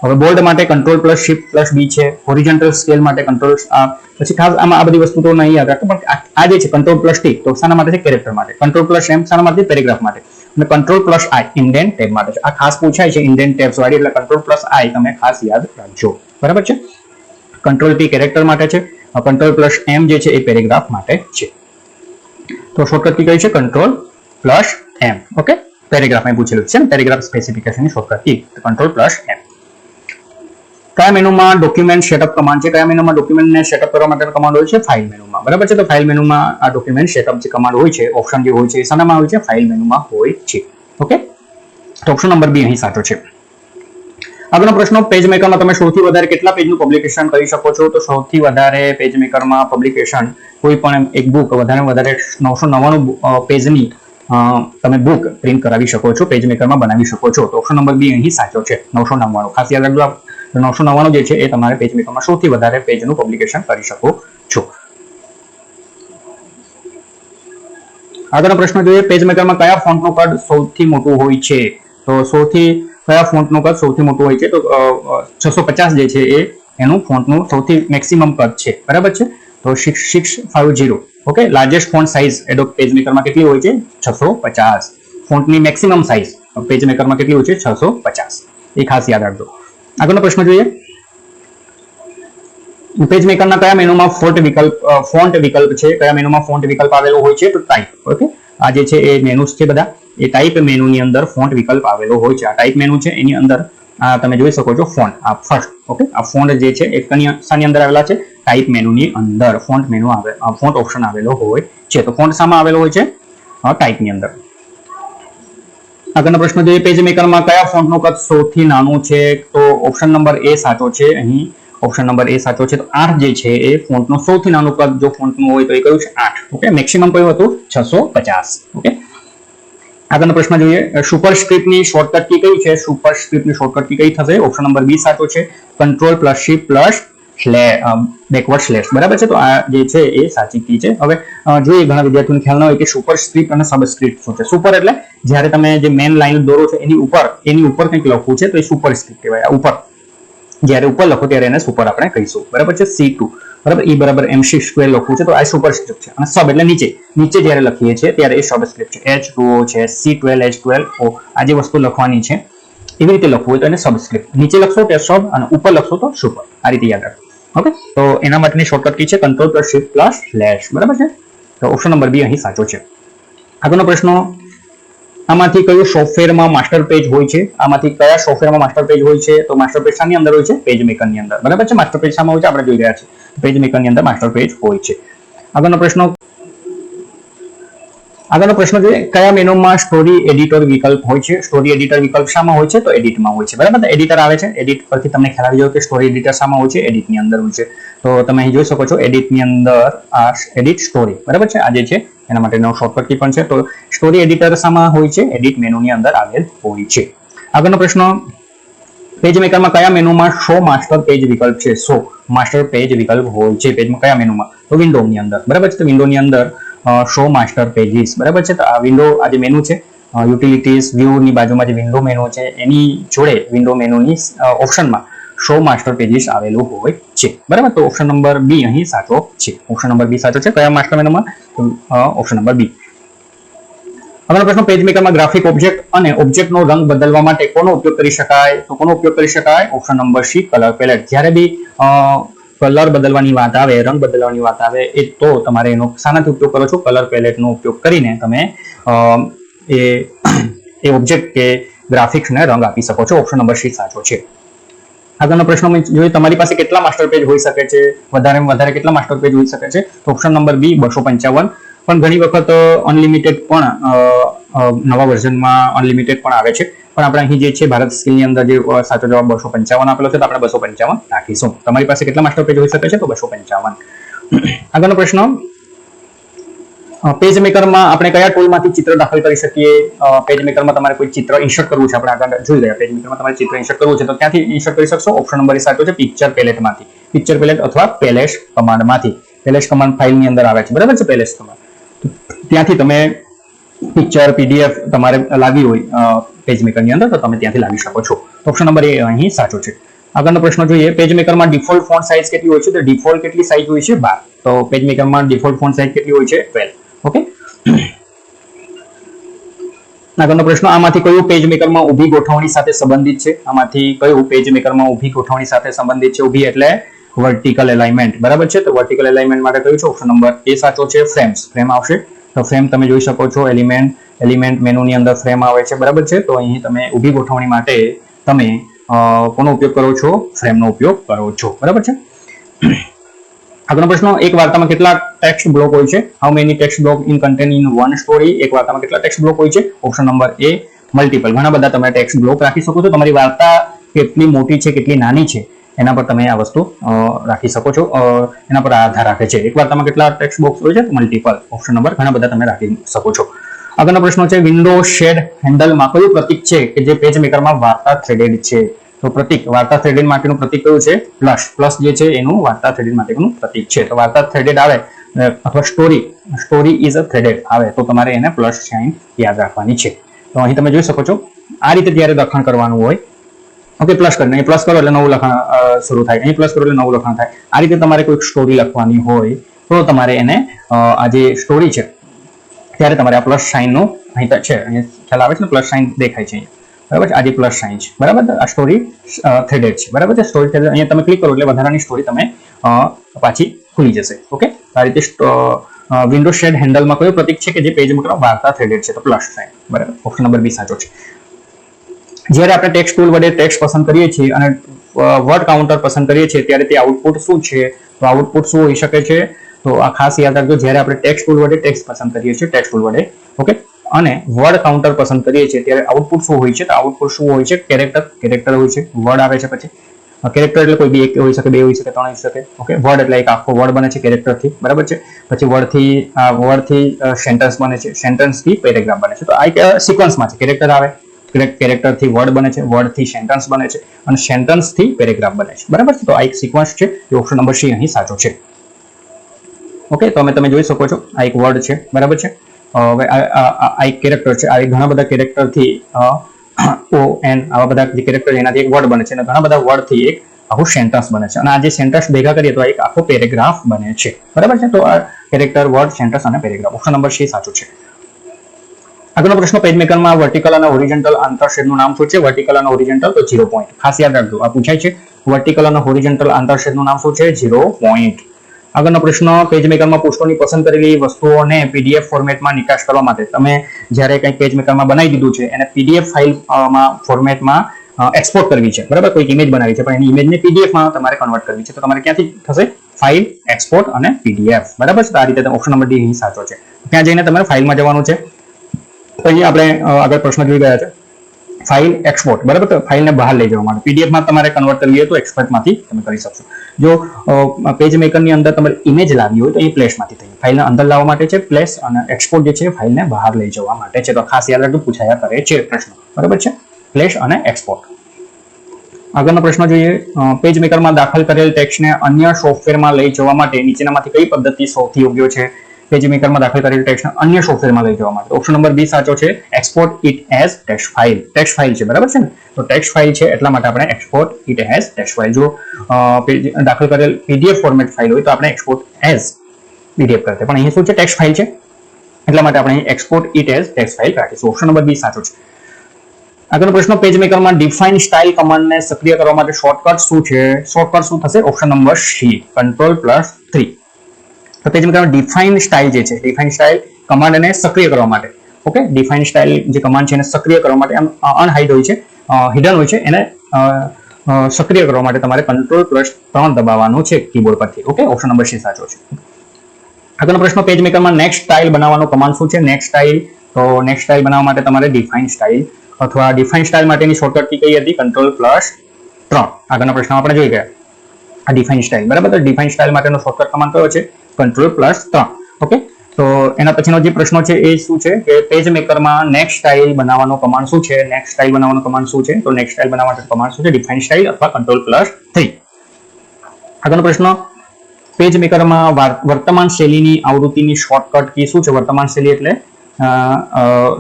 હવે બોલ્ડ માટે કંટ્રોલ પ્લસ શિફ્ટ પ્લસ બી છે. હોરિઝોન્ટલ સ્કેલ માટે કંટ્રોલ પછી ખાસ આમાં આ બધી વસ્તુ તો નહીં યાદ રાખતો, પણ આ જે છે કંટ્રોલ પ્લસ ટી તો શાના માટે છે? કેરેક્ટર માટે. કંટ્રોલ પ્લસ એમ શાના માટે? પેરેગ્રાફ માટે. અને કંટ્રોલ પ્લસ આઈ ઇન્ડેન્ટ ટેબ માટે છે. આ ખાસ પૂછાય છે ઇન્ડેન્ટ ટેબ્સ વાળી, એટલે કંટ્રોલ પ્લસ આઈ તમે ખાસ યાદ રાખજો. બરાબર છે. કંટ્રોલ ટી કેરેક્ટર માટે છે, કંટ્રોલ પ્લસ એમ જે છે એ પેરેગ્રાફ માટે છે. તો શોર્ટકટ કી કઈ છે? Control plus M. ઓકે, પેરેગ્રાફમાં પૂછેલું છે પેરેગ્રાફ સ્પેસિફિકેશનની shortcut key control plus M. કયા મેનુમાં ડોક્યુમેન્ટ સેટઅપ કમાન્ડ છે? કયા મેનુમાં ડોક્યુમેન્ટને સેટઅપ કરવા માટેનો કમાન્ડ હોય છે? ફાઇલ મેનુમાં. બરાબર છે. તો ફાઇલ મેનુમાં આ ડોક્યુમેન્ટ સેટઅપ જે કમાન્ડ હોય છે, ઓપ્શન જે હોય છે એ શાનામાં હોય છે? ફાઇલ મેનુમાં હોય છે. ઓકે, તો ઓપ્શન નંબર બી અહીં સાચો છે. આગળનો પ્રશ્ન, પેજ મેકરમાં તમે સૌથી વધારે કેટલા પેજનું પબ્લિકેશન કરી શકો છો? તો સૌથી વધારે પેજ મેકરમાં પબ્લિકેશન કોઈ પણ એક બુક વધારે 999 પેજની તમે બુક પ્રિન્ટ કરાવી શકો છો, પેજ મેકરમાં બનાવી શકો છો. તો ઓપ્શન નંબર બી અહીં સાચો છે, 999. ખાસ યાદ રાખજો, 999 જે છે એ તમારે પેજ મેકરમાં સૌથી વધારે પેજનું પબ્લિકેશન કરી શકો છો. આગળનો પ્રશ્ન જોઈએ, પેજ મેકરમાં કયા ફોન્ટનું કદ સૌથી મોટું હોય છે? તો કયા ફોન્ટનું કદ સૌથી મોટું હોય છે? તો 650 જે છે એ એનું ફોન્ટનું સૌથી મેક્સિમમ કદ છે. બરાબર છે. તો 6650. Okay, largest font size Adobe page મેકરમાં કેટલી હોય છે? 650. ફોન્ટની મેક્સિમમ સાઇઝ પેજ મેકરમાં કેટલી હોય છે? 650. એ ખાસ યાદ રાખજો. આગળનો પ્રશ્ન જોઈએ, પેજ મેકરના કયા મેનુમાં ફોન્ટ વિકલ્પ છે? કયા મેનુમાં ફોન્ટ વિકલ્પ આવેલો હોય છે? તો ટાઈપ. ઓકે, આ જે છે એ મેનુસ છે બધા, એ ટાઈપ મેનુની અંદર ફોન્ટ વિકલ્પ આવેલો હોય છે. આ ટાઈપ મેનુ છે, એની અંદર તમે જોઈ શકો છો ફોન્ટ. આ ફર્સ્ટ. ઓકે, આ ફોન્ટ જે છે એ શાની અંદર આવેલા છે? ટાઈપ મેનુની અંદર ફોન્ટ મેનુ ફોન્ટ ઓપ્શન આવેલો હોય છે. તો ફોન્ટ શામાં આવેલો હોય છે? ટાઈપની અંદર. આગળનો પ્રશ્ન જોઈએ, પેજ મેકરમાં કયા ફોન્ટનું કદ સૌથી નાનું છે? તો ઓપ્શન નંબર એ સાચો છે. અહીં ઓપ્શન નંબર એ સાચો છે. તો 8 જે છે એ ફોન્ટનો સૌથી નાનું કદ જો ફોન્ટનું હોય તો એ કયું છે 8. ઓકે, મેક્સિમમ કયું હતું 650. ઓકે, આગળનો પ્રશ્ન જોઈએ. સુપરસ્ક્રિપ્ટની શોર્ટકટ કી કઈ છે? સુપરસ્ક્રિપ્ટની શોર્ટકટ કી કઈ થશે? ઓપ્શન નંબર બી સાચો છે, control plus shift plus backward slash. બરાબર છે, તો આ જે છે એ સાચી કી છે. હવે જોઈએ, ઘણા વિદ્યાર્થીઓને ખ્યાલ ન હોય કે સુપરસ્ક્રિપ્ટ અને સબસ્ક્રિપ્ટ શું છે. સુપર એટલે જ્યારે તમે જે મેન લાઈન દોરો છો એની ઉપર કંઈક લખવું છે તો એ સુપરસ્ક્રિપ્ટ કહેવાય. આ ઉપર જ્યારે ઉપર લખો ત્યારે એને સુપર આપણે કહીશું. બરાબર છે, C2 બરાબર, E બરાબર MC² લખવું છે તો આ સુપરસ્ક્રિપ્ટ છે. અને સબ એટલે નીચે જ્યારે લખીએ છીએ ત્યારે એ સબસ્ક્રિપ્ટ છે. H2O છે, C12 H12O, આ જે વસ્તુ લખવાની છે એવી રીતે લખવું હોય તો એને સબસ્ક્રિપ્ટ. નીચે લખશો તો સબ અને ઉપર લખશો તો સુપર. આ રીતે યાદ રાખો. ઓકે, તો એના માટેની શોર્ટકટ કી છે control plus shift plus slash. બરાબર છે, તો ઓપ્શન નંબર બી અહીં સાચો છે. આગળનો પ્રશ્ન, આમાંથી કયું સોફ્ટવેરમાં માસ્ટર પેજ હોય છે? આમાંથી કયા સોફ્ટવેરમાં માસ્ટર પેજ હોય છે? તો માસ્ટર પેજ શાની અંદર હોય છે? પેજ મેકરની અંદર. બરાબર છે, માસ્ટર પેજ શામાં હોય છે? આપણે જોઈ રહ્યા છીએ પેજ મેકરની અંદર માસ્ટર પેજ હોય છે. આગળનો પ્રશ્ન જોઈએ, કયા મેનુમાં સ્ટોરી એડિટર વિકલ્પ હોય છે? સ્ટોરી એડિટર વિકલ્પ શામાં હોય છે? તો એડિટમાં હોય છે. બરાબર, એડિટર આવે છે. એડિટ પરથી તમને ખ્યાલ આવી જાય કે સ્ટોરી એડિટર શામાં હોય છે? એડિટની અંદર હોય છે. તો તમે અહીં જોઈ શકો છો એડિટની અંદર આ એડિટ સ્ટોરી. બરાબર છે, આ જે છે એના માટેનો શોર્ટકટ કી પણ છે. તો સ્ટોરી એડિટર શામાં હોય છે? એડિટ મેનુની અંદર આવેલ હોય છે. આગળનો પ્રશ્ન, પેજ મેકરમાં કયા મેનુમાં શો માસ્ટર પેજ વિકલ્પ છે? શો માસ્ટર પેજ વિકલ્પ હોય છે પેજમાં કયા મેનુમાં? તો વિન્ડોની અંદર. બરાબર છે, તો વિન્ડોની અંદર શો માસ્ટર પેજીસ. બરાબર છે, તો આ વિન્ડો આ જે મેનુ છે યુટિલિટીઝ વ્યૂ ની બાજુમાં જે વિન્ડો મેનુ છે એની જોડે વિન્ડો મેનુની ઓપ્શનમાં શો માસ્ટર પેજીસ આવેલું હોય છે. બરાબર, તો ઓપ્શન નંબર બી અહીં સાચો છે. ઓપ્શન નંબર બી સાચો છે. કયા માસ્ટર મેનુમાં? Option number B. આગળનો પ્રશ્ન, પેજ મેકરમાં ગ્રાફિક ઓબ્જેક્ટ અને ઓબ્જેક્ટનો રંગ બદલવા માટે કોનો ઉપયોગ કરી શકાય? તો કોનો ઉપયોગ કરી શકાય? Option number C, colour palette. જ્યારે બી કલર બદલવાની વાત આવે, રંગ બદલવાની વાત આવે એ તો તમારે એનો શાનાથી ઉપયોગ કરો છો? કલર પેલેટનો ઉપયોગ કરીને તમે એ ઓબ્જેક્ટ કે ગ્રાફિક્સને રંગ આપી શકો છો. ઓપ્શન નંબર સી સાચો છે. આગળનો પ્રશ્ન જોઈએ, તમારી પાસે કેટલા માસ્ટર પેજ હોઈ શકે છે? વધારેમાં વધારે કેટલા માસ્ટર પેજ હોઈ શકે છે? તો ઓપ્શન નંબર બી 255. પણ ઘણી વખત અનલિમિટેડ પણ નવા વર્ઝનમાં અનલિમિટેડ પણ આવે છે. પણ આપણે અહીં જે છે ભારત સ્કિલની અંદર જે સાચો જવાબ 255 આપેલો છે તો આપણે 255 રાખીશું. તમારી પાસે કેટલા માસ્ટર પેજ હોઈ શકે છે? તો 255. આગળનો પ્રશ્ન, પેજ મેકરમાં આપણે કયા ટૂલમાંથી ચિત્ર દાખલ કરી શકીએ? પેજ મેકરમાં તમારે કોઈ ચિત્ર ઇન્સર્ટ કરવું છે, આપણે આગળ જોઈ રહ્યા. પેજ મેકરમાં તમારે ચિત્ર ઇન્સર્ટ કરવું છે તો ક્યાંથી ઇન્સર્ટ કરી શકશો? ઓપ્શન નંબર એ સાચો છે, પિક્ચર પેલેટમાંથી. પિક્ચર પેલેટ અથવા પેલેસ કમાન્ડમાંથી. પેલેસ કમાન્ડ ફાઇલની અંદર આવે છે. બરાબર છે, પેલેસ કમાન્ડ. ત્યાંથી તમે પિક્ચર PDF તમારે લાવી હોય પેજ મેકરની અંદર તો તમે ત્યાંથી લાવી શકો છો. ઓપ્શન નંબર એ અહીં સાચો છે. આગળનો પ્રશ્ન જોઈએ, પેજ મેકરમાં ડિફોલ્ટ ફોન્ટ સાઇઝ કેટલી હોય છે? તો ડિફોલ્ટ કેટલી સાઇઝ હોય છે? 12. તો પેજ મેકરમાં ડિફોલ્ટ ફોન્ટ સાઇઝ કેટલી હોય છે? 12. ઓકે, આગળનો પ્રશ્ન, આમાંથી કયું પેજ મેકરમાં ઊભી ગોઠવણી સાથે સંબંધિત છે? આમાંથી કયું પેજ મેકરમાં ઊભી ગોઠવણી સાથે સંબંધિત છે? ઊભી એટલે વર્ટિકલ એલાઇનમેન્ટ. બરાબર છે, તો વર્ટિકલ એલાઇનમેન્ટ માટે કયું છે? ઓપ્શન નંબર એ સાચો છે, ફ્રેમ્સ. ફ્રેમ આવશે. તો ફ્રેમ તમે જોઈ શકો છો, એલિમેન્ટ મેનુની અંદર ફ્રેમ આવે છે. બરાબર છે, તો અહીં તમે ઊભી ગોઠવણી માટે તમે કોનો ઉપયોગ કરો છો? ફ્રેમનો ઉપયોગ કરો છો. બરાબર છે. આગળનો પ્રશ્ન, એક વાર્તામાં કેટલા ટેક્સ્ટ બ્લોક હોય છે? How many text block in contain in one story? એક વાર્તામાં કેટલા ટેક્સ્ટ બ્લોક હોય છે? Option number A multiple. ઘણા બધા તમે ટેક્સ્ટ બ્લોક રાખી શકો છો. તમારી વાર્તા કેટલી મોટી છે, કેટલી નાની છે એના પર તમે આ વસ્તુ રાખી શકો છો. એના પર આધાર રાખે છે. એક વાર્તામાં કેટલા ટેક્સ્ટ બોક્સ હોય છે? મલ્ટિપલ. ઓપ્શન નંબર ઘણા બધા તમે રાખી શકો છો. આગળનો પ્રશ્ન છે, વિન્ડો શેડ હેન્ડલમાં કયું પ્રતીક છે કે જે પેજ મેકરમાં વાર્તા થ્રેડેડ છે? તો પ્રતીક વાર્તા થ્રેડેડ માટેનું પ્રતીક કયું છે? પ્લસ. પ્લસ જે છે એનું વાર્તા થ્રેડેડ માટેનું પ્રતીક છે. તો વાર્તા થ્રેડેડ આવે અથવા સ્ટોરી ઇઝ અ થ્રેડેડ આવે તો તમારે એને પ્લસ સાઇન યાદ રાખવાની છે. તો અહીં તમે જોઈ શકો છો આ રીતે જ્યારે લખાણ કરવાનું હોય, ઓકે, પ્લસ કરીને અહીં પ્લસ કરો એટલે નવું લખાણ શરૂ થાય, અહીં પ્લસ કરો એટલે નવું લખાણ થાય. આ રીતે તમારે કોઈ સ્ટોરી લખવાની હોય તો તમારે એને આ જે સ્ટોરી છે ત્યારે તમારે આ પ્લસ સાઇનનો અહીં છે, અહીં ખ્યાલ આવે છે ને, પ્લસ સાઇન દેખાય છે અહીંયા. બરાબર છે, આ જે પ્લસ સાઇન છે. બરાબર, આ સ્ટોરી થ્રેડેડ છે. બરાબર છે, સ્ટોરી થ્રેડેડ અહીંયા તમે ક્લિક કરો એટલે વધારાની સ્ટોરી તમે પાછી ખુલી જશે. ઓકે, આ રીતે વિન્ડો શેડ હેન્ડલમાં કયું પ્રતીક છે કે જે પેજ મેકરમાં વાર્તા થ્રેડેડ છે? તો પ્લસ સાઇન. બરાબર, ઓપ્શન નંબર બી સાચો છે. જ્યારે આપણે ટેક્સ્ટ ટૂલ વડે ટેક્સ્ટ પસંદ કરીએ છીએ અને વર્ડ કાઉન્ટર પસંદ કરીએ છીએ ત્યારે તે આઉટપુટ શું છે? તો આઉટપુટ શું હોઈ શકે છે? તો આ ખાસ યાદ રાખજો, જ્યારે આપણે ટેક્સ્ટ ટૂલ વડે ટેક્સ્ટ પસંદ કરીએ છીએ, ટેક્સ્ટ ટૂલ વડે, ઓકે, અને વર્ડ કાઉન્ટર પસંદ કરીએ છીએ ત્યારે આઉટપુટ શું હોય છે? તો આઉટપુટ શું હોય છે? કેરેક્ટર હોય છે, વર્ડ આવે છે પછી કેરેક્ટર એટલે કોઈ બી એક હોઈ શકે, બે હોઈ શકે, ત્રણ હોઈ શકે. ઓકે, વર્ડ એટલે એક આખો વર્ડ બને છે કેરેક્ટરથી, બરાબર છે. પછી વર્ડથી સેન્ટેન્સ બને છે, સેન્ટેન્સથી પેરેગ્રાફ બને છે. તો આ એક સિક્વન્સમાં છે. કેરેક્ટર આવે, કેરેક્ટરથી વર્ડ બને છે, વર્ડથી સેન્ટેન્સ બને છે અને સેન્ટેન્સથી પેરેગ્રાફ બને છે, બરાબર છે. તો આ એક સિક્વન્સ છે. એ ઓપ્શન નંબર સી અહીં સાચો છે. ઓકે, તો તમે જોઈ શકો છો આ એક વર્ડ છે, બરાબર છે. હવે આ એક કેરેક્ટર છે. આ ઘણા બધા કેરેક્ટરથી ઓ એન આવા બધા જે કેરેક્ટર એનાથી એક વર્ડ બને છે અને ઘણા બધા વર્ડથી એક આખું સેન્ટેન્સ બને છે અને આ જે સેન્ટેન્સ ભેગા કરીએ તો એક આખો પેરેગ્રાફ બને છે, બરાબર છે. તો આ કેરેક્ટર, વર્ડ, સેન્ટેન્સ અને પેરેગ્રાફ. ઓપ્શન નંબર સી સાચું છે. આગળનો પ્રશ્ન, પેજ મેકરમાં વર્ટિકલ અને હોરિઝોન્ટલ આંતરછેદનું નામ શું છે? વર્ટિકલ અને હોરિઝોન્ટલ તો 0 પોઈન્ટ. ખાસ યાદ રાખજો, આ પૂછાય છે. વર્ટિકલ અને હોરિઝોન્ટલ આંતરછેદનું નામ શું છે? 0 પોઈન્ટ. આગળનો પ્રશ્ન, પેજ મેકરમાં પૃષ્ઠોની પસંદ કરેલી વસ્તુઓને પીડીએફ ફોર્મેટમાં નિકાસ કરવા માટે તમે જ્યારે કંઈક પેજ મેકરમાં બનાવી દીધું છે એને પીડીએફ ફાઇલમાં ફોર્મેટમાં એક્સપોર્ટ કરવી છે, બરાબર. કોઈ ઇમેજ બનાવી છે પણ એની ઇમેજને પીડીએફમાં તમારે કન્વર્ટ કરવી છે, તો તમારે ક્યાંથી થશે? ફાઇલ, એક્સપોર્ટ અને પીડીએફ, બરાબર છે. તો આ રીતે ઓપ્શન નંબર ડી અહીં સાચો છે. ત્યાં જઈને તમારે ફાઇલમાં જવાનું છે. તો અહીં આપણે આગળ પ્રશ્ન જોઈ ગયા છે. ફાઇલ, એક્સપોર્ટ, બરાબર. તો ફાઇલને બહાર લઈ જવા માટે પીડીએફમાં તમારે કન્વર્ટ કરવી હોય તો એક્સપોર્ટમાંથી તમે કરી શકશો. જો પેજ મેકરની અંદર તમારે ઇમેજ લાવવી હોય તો એ પ્લેસમાંથી થઈ. ફાઇલને અંદર લાવવા માટે છે પ્લેસ અને એક્સપોર્ટ જે છે ફાઇલને બહાર લઈ જવા માટે છે. તો ખાસ યાદ રાખજો, પૂછાયા કરે છે પ્રશ્ન, બરાબર છે. પ્લેસ અને એક્સપોર્ટ. આગળનો પ્રશ્ન જોઈએ. પેજ મેકરમાં દાખલ કરેલ ટેક્સ્ટને અન્ય સોફ્ટવેરમાં લઈ જવા માટે નીચેનામાંથી કઈ પદ્ધતિ સૌથી યોગ્ય છે? પેજ મેકરમાં દાખલ કરેલ ટેક્સ્ટને અન્ય સોફ્ટવેરમાં લઈ જવા માટે ઓપ્શન નંબર બી સાચો છે. Export it as text file. Text file છે, બરાબર છે ને. તો ટેક્સ્ટ ફાઇલ છે એટલા માટે આપણે export it as text file. જો દાખલ કરેલ પીડીએફ ફોર્મેટ ફાઇલ હોય તો આપણે એક્સપોર્ટ એઝ પીડીએફ કરતે, પણ અહીં શું છે? ટેક્સ્ટ ફાઇલ છે એટલા માટે આપણે export it as text file રાખીશું. ઓપ્શન નંબર બી સાચો છે. આગળનો પ્રશ્ન, પેજ મેકરમાં ડિફાઇન સ્ટાઇલ કમાન્ડને સક્રિય કરવા માટે શોર્ટકટ શું છે? શોર્ટકટ શું થશે? Option number C, Ctrl+3. તો પેજ મેકરમાં ડિફાઇન સ્ટાઇલ જે છે, ડિફાઇન સ્ટાઇલ કમાન્ડને સક્રિય કરવા માટે. ઓકે, ડિફાઇન સ્ટાઇલ જે કમાન્ડ છે એને સક્રિય કરવા માટે, એમ અનહાઇડ હોય છે, હિડન હોય છે, એને સક્રિય કરવા માટે તમારે Ctrl+3 દબાવવાનું છે કીબોર્ડ પરથી. ઓકે, ઓપ્શન નંબર સી સાચો છે. આગળનો પ્રશ્ન, પેજ મેકરમાં નેક્સ્ટ સ્ટાઇલ બનાવવાનો કમાન્ડ શું છે? નેક્સ્ટ સ્ટાઇલ, તો નેક્સ્ટ સ્ટાઇલ બનાવવા માટે તમારે ડિફાઇન સ્ટાઇલ અથવા ડિફાઇન સ્ટાઇલ માટેની શોર્ટકટ કી કઈ હતી? Ctrl+3. આગળના પ્રશ્ન આપણે જોઈ ગયા આ ડિફાઇન સ્ટાઇલ, બરાબર. તો ડિફાઇન સ્ટાઇલ માટેનો શોર્ટકટ કમાન્ડ કયો છે? Ctrl+3. ઓકે, તો એના પછીનો જે પ્રશ્ન છે એ શું છે કે પેજ મેકરમાં નેક્સ્ટ સ્ટાઇલ બનાવવાનો કમાન્ડ શું છે? નેક્સ્ટ સ્ટાઇલ બનાવવાનો કમાન્ડ શું છે? તો નેક્સ્ટ સ્ટાઇલ બનાવવા માટે કમાન્ડ શું છે? ડિફાઇન સ્ટાઇલ અથવા Ctrl+3. આગળનો પ્રશ્ન, પેજ મેકરમાં વર્તમાન શૈલીની આવૃત્તિની શોર્ટકટ કી શું છે? વર્તમાન શૈલી એટલે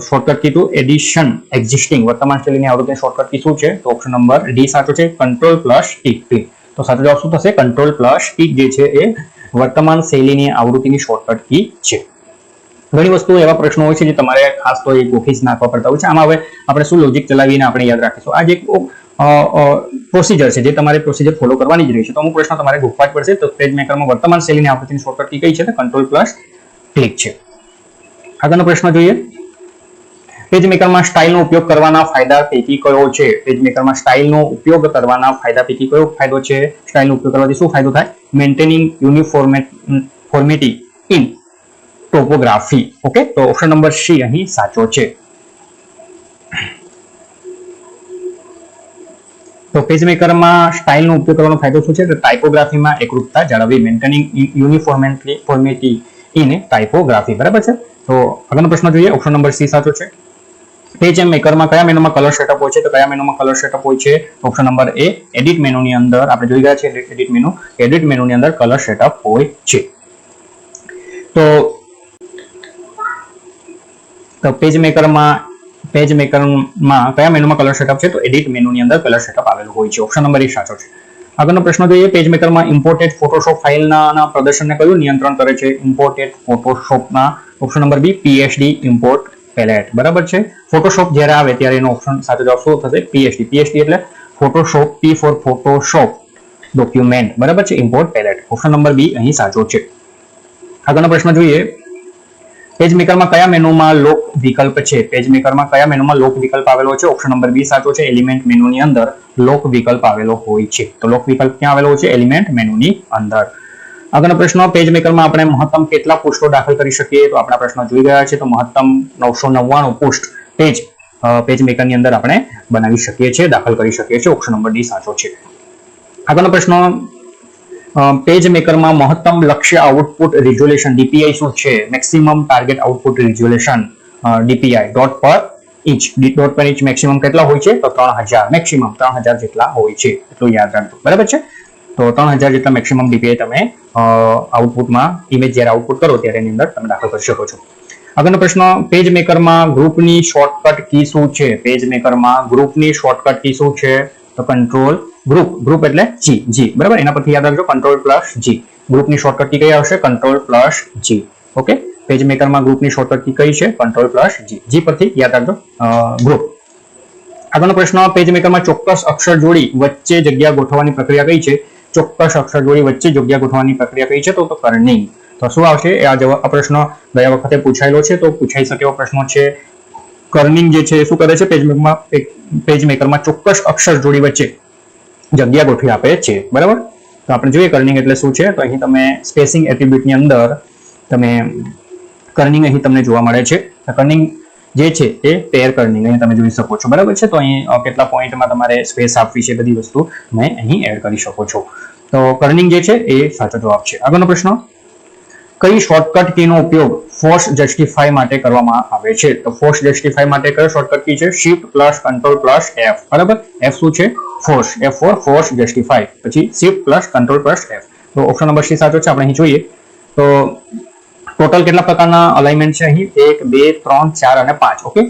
shortcut key to edition existing. વર્તમાન શૈલીની આવૃત્તિની શોર્ટકટ કી શું છે? તો ઓપ્શન નંબર ડી સાચો છે. Ctrl+T. તો સાચો જવાબ શું થશે? Ctrl+T જે છે એ વર્તમાન શૈલીની આવૃત્તિની શોર્ટકટ કી છે. ઘણી વસ્તુઓ એવા પ્રશ્નો હોય છે જે તમારે ખાસ તો એક ઓફિસ નાખવા પડતા હોય છે. આમાં હવે આપણે શું લોજિક ચલાવીને આપણે યાદ રાખીશું. આ જે પ્રોસિજર છે જે તમારે પ્રોસિજર ફોલો કરવાની જ રહેશે. તો અમુક પ્રશ્નો તમારે ગોખવા જ પડશે. તો પેજ મેકરમાં વર્તમાન શૈલીની આવૃત્તિની શોર્ટકટ કી કઈ છે? તો Ctrl+ક્લિક છે. આગળનો પ્રશ્ન જોઈએ. પેજ મેકરમાં સ્ટાઇલનો ઉપયોગ કરવાના ફાયદા પૈકી કયો છે? પેજ મેકરમાં સ્ટાઇલનો ઉપયોગ કરવાના ફાયદા પૈકી કયો ફાયદો છે? સ્ટાઇલનો ઉપયોગ કરવાથી શું ફાયદો થાય? Maintaining uniformity in topography. Okay, તો ઓપ્શન નંબર સી અહીં સાચો છે. તો પેજ મેકરમાં સ્ટાઇલનો ઉપયોગ કરવાનો ફાયદો શું છે? તો ટાઇપોગ્રાફીમાં એકરૂપતા જાળવવી. મેન્ટેનિંગ યુનિફોર્મિટી ઇન ટાઇપોગ્રાફી, બરાબર છે. તો આગળનો પ્રશ્ન જોઈએ. ઓપ્શન નંબર સી સાચો છે. પેજ મેકરમાં કયા મેનુમાં કલર સેટઅપ હોય છે? તો કયા મેનુમાં કલર સેટઅપ હોય છે? ઓપ્શન નંબર એ, એડિટ મેનુની અંદર. આપણે જોઈ ગયા છે એડિટ મેનુની અંદર કલર સેટઅપ હોય છે. તો પેજ મેકરમાં કયા મેનુમાં કલર સેટઅપ છે? તો એડિટ મેનુની અંદર કલર સેટઅપ આવેલું હોય છે. ઓપ્શન નંબર એ સાચો છે. આગળનો પ્રશ્ન જોઈએ. પેજ મેકરમાં ઇમ્પોર્ટેડ ફોટોશોપ ફાઇલના પ્રદર્શનને કયું નિયંત્રણ કરે છે? ઇમ્પોર્ટેડ ફોટોશોપના option number B, PSD import palette, બરાબર છે. ફોટોશોપ જ્યારે આવે ત્યારે એનો ઓપ્શન સાચો જવાબ શું થશે? PSD એટલે Photoshop, P for Photoshop document, બરાબર છે. Import palette, option number B અહીં સાચો છે. આગળનો પ્રશ્ન જોઈએ. પેજ મેકરમાં કયા મેનુમાં લોક વિકલ્પ છે? પેજ મેકરમાં કયા મેનુમાં લોક વિકલ્પ આવેલો છે? ઓપ્શન નંબર બી સાચો છે. એલિમેન્ટ મેનુની અંદર લોક વિકલ્પ આવેલો હોય છે. તો લોક વિકલ્પ ક્યાં આવેલો છે? એલિમેન્ટ મેનુની અંદર. આગળનો પ્રશ્ન, પેજ મેકરમાં આપણે મહત્તમ કેટલા પૃષ્ઠો દાખલ કરી શકીએ? તો આપણા પ્રશ્ન જોઈ ગયા છે. તો મહત્તમ 999 પૃષ્ઠ પેજ મેકરની અંદર આપણે બનાવી શકીએ છીએ, દાખલ કરી શકીએ છીએ. ઓપ્શન નંબર ડી સાચો છે. આગળનો પ્રશ્ન, પેજ મેકરમાં મહત્તમ લક્ષ્ય આઉટપુટ રિઝોલ્યુશન ડીપીઆઈ શું છે? Maximum target output resolution DPI dot per inch maximum કેટલા હોય છે? તો 3000 મેક્સિમમ 3000 જેટલા હોય છે, એટલું યાદ રાખજો. બરાબર છે? તો 3000 જેટલા મેક્સિમમ ડીપીઆઈ તમે આઉટપુટમાં ઇમેજ જ્યારે આઉટપુટ કરો ત્યારે એની અંદર તમે દાખલ કરી શકો છો. આગળનો પ્રશ્ન, પેજ મેકરમાં ગ્રુપની શોર્ટકટ કી શું છે? પેજ મેકરમાં ગ્રુપની શોર્ટકટ કી શું છે? તો કંટ્રોલ ગ્રુપ એટલે જી. બરાબર, એના પરથી યાદ રાખજો કંટ્રોલ પ્લસ જી. ગ્રુપની શોર્ટકટ કી કઈ આવશે? કંટ્રોલ પ્લસ જી. ઓકે, પેજ મેકરમાં ગ્રુપની શોર્ટકટ કી કઈ છે? કંટ્રોલ પ્લસ જી પરથી યાદ રાખજો ગ્રુપ. આગળનો પ્રશ્ન, પેજ મેકરમાં ચોક્કસ અક્ષર જોડી વચ્ચે જગ્યા ગોઠવવાની પ્રક્રિયા કઈ છે? ચોક્કસ અક્ષર જોડી વચ્ચે જગ્યા ગોઠવવાની પ્રક્રિયા કઈ છે? તો કર્નિંગ. તો શું આવશે? આ પ્રશ્ન ગયા વખતે પૂછાયેલો છે, તો પૂછાઈ શકે એવો પ્રશ્ન છે. કર્નિંગ જે છે શું કરે છે? પેજ મેકરમાં ચોક્કસ અક્ષર જોડી વચ્ચે જગ્યા ગોઠવી આપે છે. બરાબર, તો આપણે જોઈએ કર્નિંગ એટલે શું છે. તો અહીં તમે સ્પેસિંગ એટ્રીબ્યુટની અંદર તમે કર્નિંગ અહીં તમને જોવા મળે છે. કર્નિંગ જે છે એ પેર કર્નિંગ અહીં તમે જોઈ શકો છો. બરાબર છે, તો અહીં કેટલા પોઈન્ટમાં તમારે સ્પેસ આપવી છે બધી વસ્તુ તમે અહીં એડ કરી શકો છો. તો કર્નિંગ જે છે એ સાચો જવાબ છે. આગળનો પ્રશ્ન, કઈ શોર્ટકટ કીનો ઉપયોગ ફોર્સ જસ્ટિફાઈ માટે કરવામાં આવે છે? તો ફોર્સ જસ્ટિફાઈ માટે કયો શોર્ટકટ કી છે? Shift plus control plus F. બરાબર, એફ શું છે? Force. F for force justify, પછી shift plus control plus F. તો ઓપ્શન નંબર સી સાચો છે. આપણે અહીં જોઈએ તો ટોટલ કેટલા પ્રકારના અલાઇનમેન્ટ છે અહીં? 1 2 3 4 અને 5. ઓકે,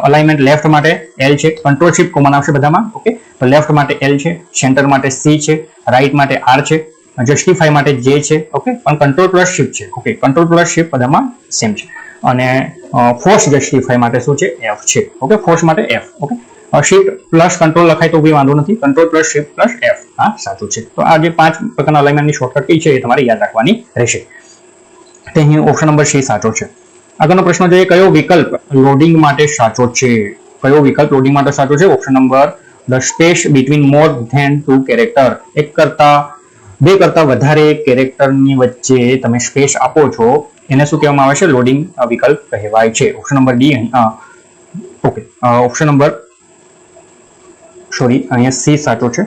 અલાઇનમેન્ટ લેફ્ટ માટે એલ છે, કંટ્રોલ શિફ્ટ કોમન આવશે બધામાં. ઓકે, તો લેફ્ટ માટે એલ છે, સેન્ટર માટે સી છે, રાઈટ માટે આર છે, જસ્ટિફાઈ માટે જે છે. ઓકે, પણ કંટ્રોલ પ્લસ શિફ્ટ છે. ઓકે, કંટ્રોલ પ્લસ શિફ્ટ બધામાં સેમ છે. અને ફોર્સ જસ્ટિફાઈ માટે શું છે? એફ છે. ઓકે, ફોર્સ માટે F. Okay, shift plus control લખાય તો કોઈ વાંધો નથી. Control plus shift plus F આ સાચું છે. તો આ જે 5 પ્રકારના અલાઇનમેન્ટની શોર્ટકટ કઈ છે એ તમારે યાદ રાખવાની રહેશે. તે અહીં ઓપ્શન નંબર સી સાચો છે. આગળનો પ્રશ્ન જોઈએ, કયો વિકલ્પ લોડિંગ માટે સાચો છે? કયો વિકલ્પ લોડિંગ માટે સાચો છે? Option number the space between more than 2 character. બે કરતા વધારે કેરેક્ટરની વચ્ચે તમે સ્પેસ આપો છો એને શું કહેવામાં આવે છે? લોડિંગ વિકલ્પ કહેવાય છે. Option number D okay, option number અહીંયા સી સાચો છે.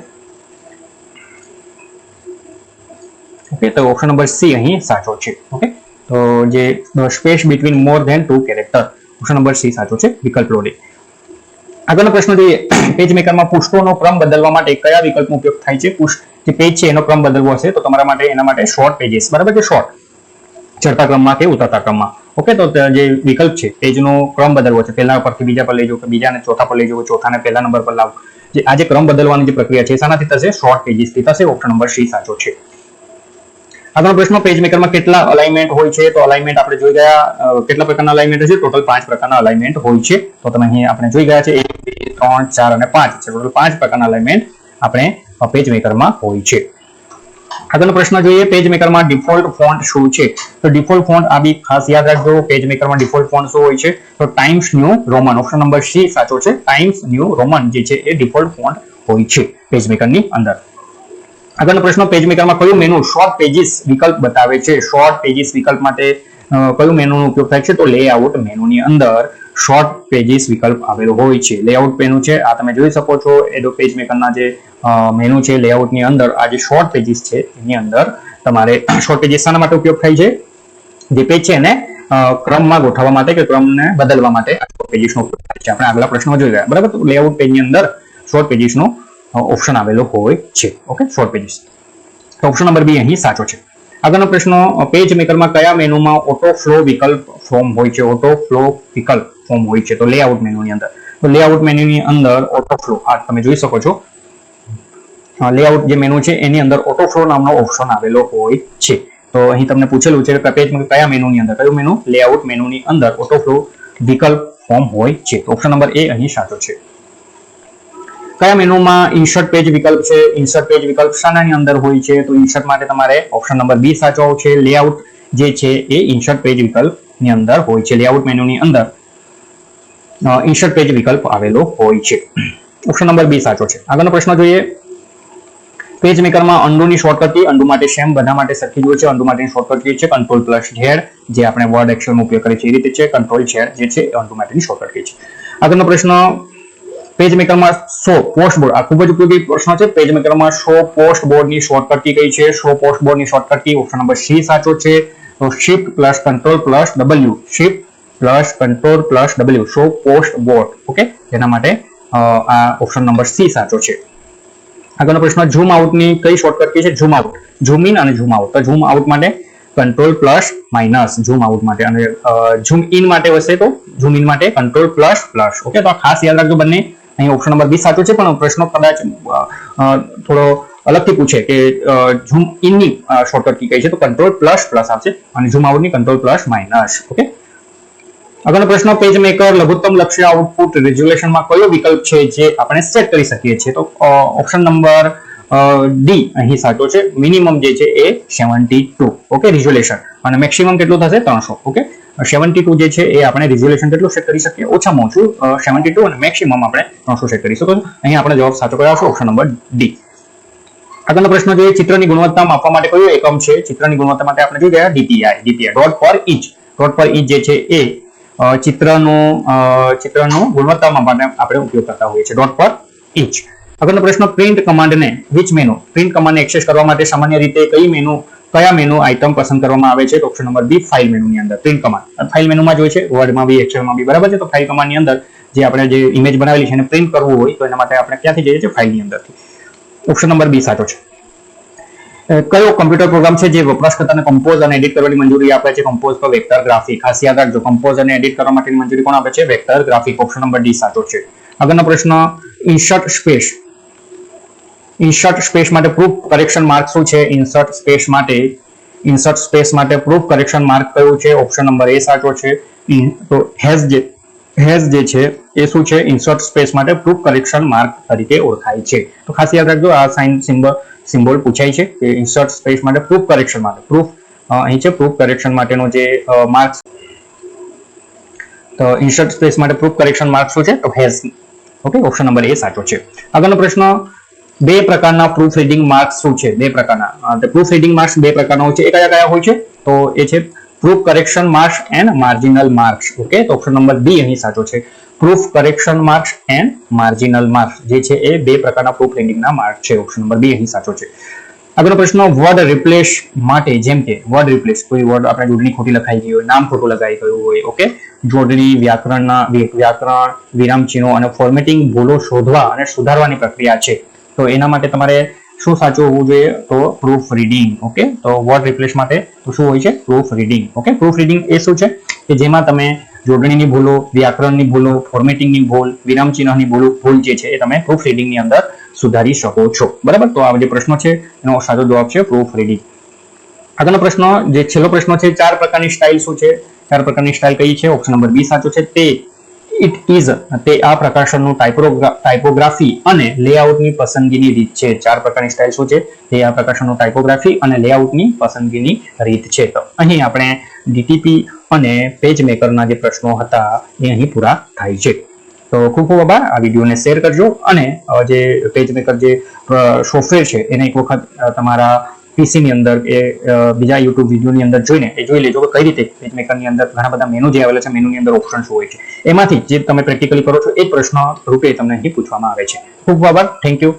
ઓકે, તો ઓપ્શન નંબર સી અહીં સાચો છે. ઓકે, તો જે space between more than 2 character, option number C સાચો છે, વિકલ્પ લોડિંગ. આગળનો પ્રશ્ન જોઈએ, પેજ મેકરમાં પૃષ્ઠોનો ક્રમ બદલવા માટે કયા વિકલ્પનો ઉપયોગ થાય છે? જે પેજ છે એનો ક્રમ બદલવો હશે તો તમારા માટે એના માટે શોર્ટ પેજીસ. બરાબર છે, શોર્ટ ચડતા ક્રમમાં કે ઉતરતા ક્રમમાં. ઓકે, તો જે વિકલ્પ છે પેજનો ક્રમ બદલવો છે, પહેલા પરથી બીજા પર લઈ જાઓ કે બીજાને ચોથા પર લઈ જાઓ, ચોથાને પહેલા નંબર પર લાવો. આ જે ક્રમ બદલવાની જે પ્રક્રિયા છે શાનાથી થશે? શોર્ટ પેજીસથી થશે. ઓપ્શન નંબર સી સાચો છે. આગળનો પ્રશ્ન, પેજ મેકરમાં કેટલા અલાઇનમેન્ટ હોય છે? તો અલાઇનમેન્ટ આપણે જોઈ ગયા કેટલા પ્રકારના અલાઇનમેન્ટ છે? ટોટલ 5 પ્રકારના અલાઇનમેન્ટ હોય છે. તો તમે અહીં આપણે જોઈ ગયા છે 1 2 3 4 અને 5 છે. ટોટલ 5 પ્રકારના અલાઇનમેન્ટ આપણે પેજ મેકરમાં હોય છે. આગળનો પ્રશ્ન જોઈએ, પેજ મેકરમાં ડિફોલ્ટ ફોન્ટ શું છે? તો ડિફોલ્ટ ફોન્ટ આ બી ખાસ યાદ રાખજો. પેજ મેકરમાં ડિફોલ્ટ ફોન્ટ શું હોય છે? તો times new Roman. Option number C સાચો છે. ટાઈમ્સ ન્યૂ રોમન જે છે એ ડિફોલ્ટ ફોન્ટ હોય છે પેજ મેકરની અંદર. આગળનો પ્રશ્ન, પેજ મેકરમાં કયું મેનુ શોર્ટ પેજીસ વિકલ્પ બતાવે છે? શોર્ટ પેજીસ વિકલ્પ માટે કયું મેનુનો ઉપયોગ થાય છે? તો લેઆઉટ મેનુની અંદર શોર્ટ પેજીસ વિકલ્પ આવેલો હોય છે. લેઆઉટ મેનુ છે આ તમે જોઈ શકો છો. એડોબ પેજ મેકરના જે મેનુ છે લેઆઉટની અંદર આ જે શોર્ટ પેજીસ છે એની અંદર તમારે શોર્ટ પેજીસ શાના માટે ઉપયોગ થાય છે? જે પેજ છે એને ક્રમમાં ગોઠવવા માટે કે ક્રમને બદલવા માટે શોર્ટ પેજીસનો ઉપયોગ થાય છે. આપણે આગલા પ્રશ્નમાં જોઈ ગયા. બરાબર, તો લેઆઉટ પેજની અંદર શોર્ટ પેજીસનો ઓપ્શન આવેલો હોય છે. Okay, short pages. તો ઓપ્શન નંબર બી અહીં સાચો છે. આગળનો પ્રશ્ન, પેજ મેકરમાં કયા મેનુમાં ઓટો ફ્લો વિકલ્પ ફોર્મ હોય છે? ઓટો ફ્લો વિકલ્પ ફોર્મ હોય છે તો લેઆઉટ મેનુની અંદર. તો લેઆઉટ મેનુની અંદર ઓટો ફ્લો આ તમે જોઈ શકો છો. લેઆઉટ જે મેનુ છે એની અંદર ઓટો ફ્લો નામનો ઓપ્શન આવેલો હોય છે. તો અહીં તમને પૂછેલું છે કે પેજ કયા મેનુની અંદર, કયું મેનુ? લેઆઉટ મેનુની અંદર ઓટો ફ્લો વિકલ્પ ફોર્મ હોય છે. તો ઓપ્શન નંબર એ અહીં સાચો છે. કયા મેનુમાં ઇન્સર્ટ પેજ વિકલ્પ છે? ઇન્સર્ટ પેજ વિકલ્પ શાનાની અંદર હોય છે? તો ઇન્સર્ટ માટે તમારે ઓપ્શન નંબર બી સાચો છે. લેઆઉટ જે છે એ ઇન્સર્ટ પેજ વિકલ્પની અંદર હોય છે. લેઆઉટ મેનુની અંદર ઇન્સર્ટ પેજ વિકલ્પ આવેલો હોય છે. ઓપ્શન નંબર બી સાચો છે. આગળનો પ્રશ્ન જોઈએ, પેજ મેકરમાં અન્ડુની શોર્ટકટ કી અન્ડુ માટે સેમ બધા માટે સરખી જ હોય છે. અન્ડુ માટેની શોર્ટકટ કી છે કંટ્રોલ પ્લસ ઝેડ, જે આપણે વર્ડ એક્સેલમાં ઉપયોગ કરીએ છીએ એ રીતે છે. કંટ્રોલ ઝેડ જે છે અન્ડુ માટેની શોર્ટકટ કી છે. આગળનો પ્રશ્ન, પેજ મેકરમાં શો પોસ્ટ બોર્ડ, આ ખૂબ જ ઉપયોગી પ્રશ્ન છે. પેજ મેકરમાં શો પોસ્ટ બોર્ડની શોર્ટકટ કી કઈ છે? શો પોસ્ટ બોર્ડની shortcut key option number C સાચો છે. તો shift plus control plus W, shift plus control plus W, show post board. Okay, એના માટે આ ઓપ્શન નંબર સી સાચો છે. આગળનો પ્રશ્ન, ઝૂમ આઉટની કઈ શોર્ટકટ કી છે? ઝૂમ આઉટ, ઝૂમ ઇન અને ઝૂમ આઉટ. તો ઝૂમ આઉટ માટે control plus minus zoom out માટે, અને ઝૂમ ઇન માટે હશે તો ઝૂમ ઇન માટે કંટ્રોલ પ્લસ પ્લસ. ઓકે, તો ખાસ યાદ રાખજો બંને. અહીં ઓપ્શન નંબર બી સાચો છે, પણ પ્રશ્નો કદાચ થોડો અલગથી પૂછે કે ઝૂમ ઇનની શોર્ટકટ કી કઈ છે, તો કંટ્રોલ પ્લસ પ્લસ આવશે, અને ઝૂમ આઉટની કંટ્રોલ પ્લસ માઇનસ. ઓકે, આગળનો પ્રશ્ન, પેજ મેકર લઘુત્તમ લક્ષ્ય આઉટપુટ રિઝોલ્યુશનમાં કયો વિકલ્પ છે જે આપણે સેટ કરી શકીએ છીએ? તો ઓપ્શન નંબર ડી અહીં સાચો છે. મિનિમમ જે છે એ 72. ઓકે, રિઝોલ્યુશન, અને મેક્સિમમ કેટલું થશે? 300. ઓકે, 72 જે છે એ આપણે રિઝોલ્યુશન કેટલું સેટ કરી શકીએ? ઓછામાં ઓછું 72, અને મેક્સિમમ આપણે 300 સેટ કરી શકો છો. અહીં આપણે જવાબ સાચો કર્યો આવશે ઓપ્શન નંબર ડી. આગળનો પ્રશ્ન જોઈએ, ચિત્રની ગુણવત્તા માપવા માટે કયો એકમ છે? ચિત્રની ગુણવત્તા માટે આપણે જોઈ ગયા DPI, dot per inch. Dot per inch જે છે એ ચિત્રનું ગુણવત્તા માપવા માટે આપણે ઉપયોગ કરતા હોઈએ છીએ, ડોટ પર ઇંચ. આગળનો પ્રશ્ન, પ્રિન્ટ કમાન્ડને વિચ મેનુ, પ્રિન્ટ કમાન્ડને એક્સેસ કરવા માટે સામાન્ય રીતે કયા મેનુ આઇટમ પસંદ કરવામાં આવે છે? તો ઓપ્શન નંબર બી, ફાઇલ મેનુની અંદર. પ્રિન્ટ કમાન્ડ ફાઇલ મેનુમાં જોઈએ છે, વર્ડમાં બી, એક્સેલમાં બી, બરાબર છે. તો ફાઇલ કમાન્ડની અંદર જે આપણે જે ઇમેજ બનાવેલી છે એને પ્રિન્ટ કરવું હોય તો એના માટે આપણે ક્યાંથી જઈએ છીએ? ફાઇલની અંદરથી. ઓપ્શન નંબર બી સાચો છે. કયો કમ્પ્યુટર પ્રોગ્રામ છે જે વપરાશકર્તાને કમ્પોઝ અને એડિટ કરવાની મંજૂરી આપે છે? કમ્પોઝ તો વેક્ટર ગ્રાફિક. ખાસ યાદ રાખજો, કમ્પોઝ અને એડિટ કરવા માટેની મંજૂરી કોણ આપે છે? Vector graphic. Option number D સાચો છે. આગળનો પ્રશ્ન, ઇન્સર્ટ સ્પેસ. ઇન્સર્ટ સ્પેસ માટે પ્રૂફ કરેક્શન માર્ક શું છે? ઇન્સર્ટ સ્પેસ માટે પ્રૂફ કરેક્શન માર્ક કયું છે? ઓપ્શન નંબર એ સાચો છે. તો હેઝ જે છે એ શું છે? ઇન્સર્ટ સ્પેસ માટે પ્રૂફ કરેક્શન માર્ક તરીકે ઓળખાય છે. તો ખાસ યાદ રાખજો, આ સાઇન સિમ્બોલ પૂછાય છે કે ઇન્સર્ટ સ્પેસ માટે પ્રૂફ કરેક્શન માટે, પ્રૂફ અહીં છે પ્રૂફ કરેક્શન માટેનો જે માર્ક. તો ઇન્સર્ટ સ્પેસ માટે પ્રૂફ કરેક્શન માર્ક શું છે? તો હેઝ. ઓકે, ઓપ્શન નંબર એ સાચો છે. આગળનો પ્રશ્ન, બે પ્રકારના પ્રૂફ રીડિંગ માર્ક્સ શું છે? બે પ્રકારના પ્રૂફ રીડિંગ માર્ક્સ બે પ્રકારના હોય છે. એ કયા કયા હોય છે? તો એ છે proof correction marks and marginal marks. Okay, તો ઓપ્શન નંબર બી અહીં સાચો છે. Proof correction marks and marginal marks જે છે એ બે પ્રકારના પ્રૂફ રીડિંગના માર્ક છે. ઓપ્શન નંબર બી અહીં સાચો છે. આગળનો પ્રશ્ન, વર્ડ રિપ્લેસ માટે, જેમ કે વર્ડ રિપ્લેસ, કોઈ વર્ડ આપણે જોડણી ખોટી લખાઈ ગઈ હોય, નામ ખોટું લગાઈ ગયું હોય, ઓકે, જોડણી, વ્યાકરણ, વિરામચિહ્નો અને ફોર્મેટિંગ ભૂલો શોધવા અને સુધારવાની પ્રક્રિયા છે. તો એના માટે તમારે શું સાચું હોવું જોઈએ? તો પ્રૂફ રીડિંગ. ઓકે, તો વર્ડ રિપ્લેસ માટે તો શું હોય છે? Proof reading. Okay, proof reading એ શું છે કે જેમાં તમે જોડણીની ભૂલો, વ્યાકરણની ભૂલો, ફોર્મેટિંગની ભૂલ, વિરામચિહ્નની ભૂલ જે છે એ તમે પ્રૂફ રીડિંગની અંદર સુધારી શકો છો. બરાબર, તો આ જે પ્રશ્નો છે એનો સાચો જવાબ છે પ્રૂફ રીડિંગ. આગળનો પ્રશ્ન, જે છેલ્લો પ્રશ્ન છે, 4 પ્રકારની સ્ટાઇલ શું છે? 4 પ્રકારની સ્ટાઇલ કઈ છે? ઓપ્શન નંબર બી સાચો છે. તે આ પ્રકાશનનું ટાઇપોગ્રાફી અને લેઆઉટની પસંદગીની રીત છે. 4 પ્રકારની સ્ટાઇલ શું છે? તે આ પ્રકાશનનું ટાઇપોગ્રાફી અને લેઆઉટની પસંદગીની રીત છે. તો અહીં આપણે ડીટીપી અને પેજ મેકરના જે પ્રશ્નો હતા એ અહીં પૂરા થાય છે. તો ખૂબ ખૂબ આભાર. આ વિડીયોને શેર કરજો, અને જે પેજ મેકર જે સોફ્ટવેર છે એને એક વખત તમારા પીસી ની અંદર કે બીજા યુટ્યુબ વિડીયોની અંદર જોઈને એ જોઈ લેજો કે કઈ રીતે પેજ મેકરની અંદર ઘણા બધા મેનુ જે આવેલા છે, મેનુની અંદર ઓપ્શન શું હોય છે, એમાંથી જે તમે પ્રેક્ટિકલી કરો છો એ પ્રશ્ન રૂપે તમને અહીં પૂછવામાં આવે છે. ખૂબ આભાર. Thank you.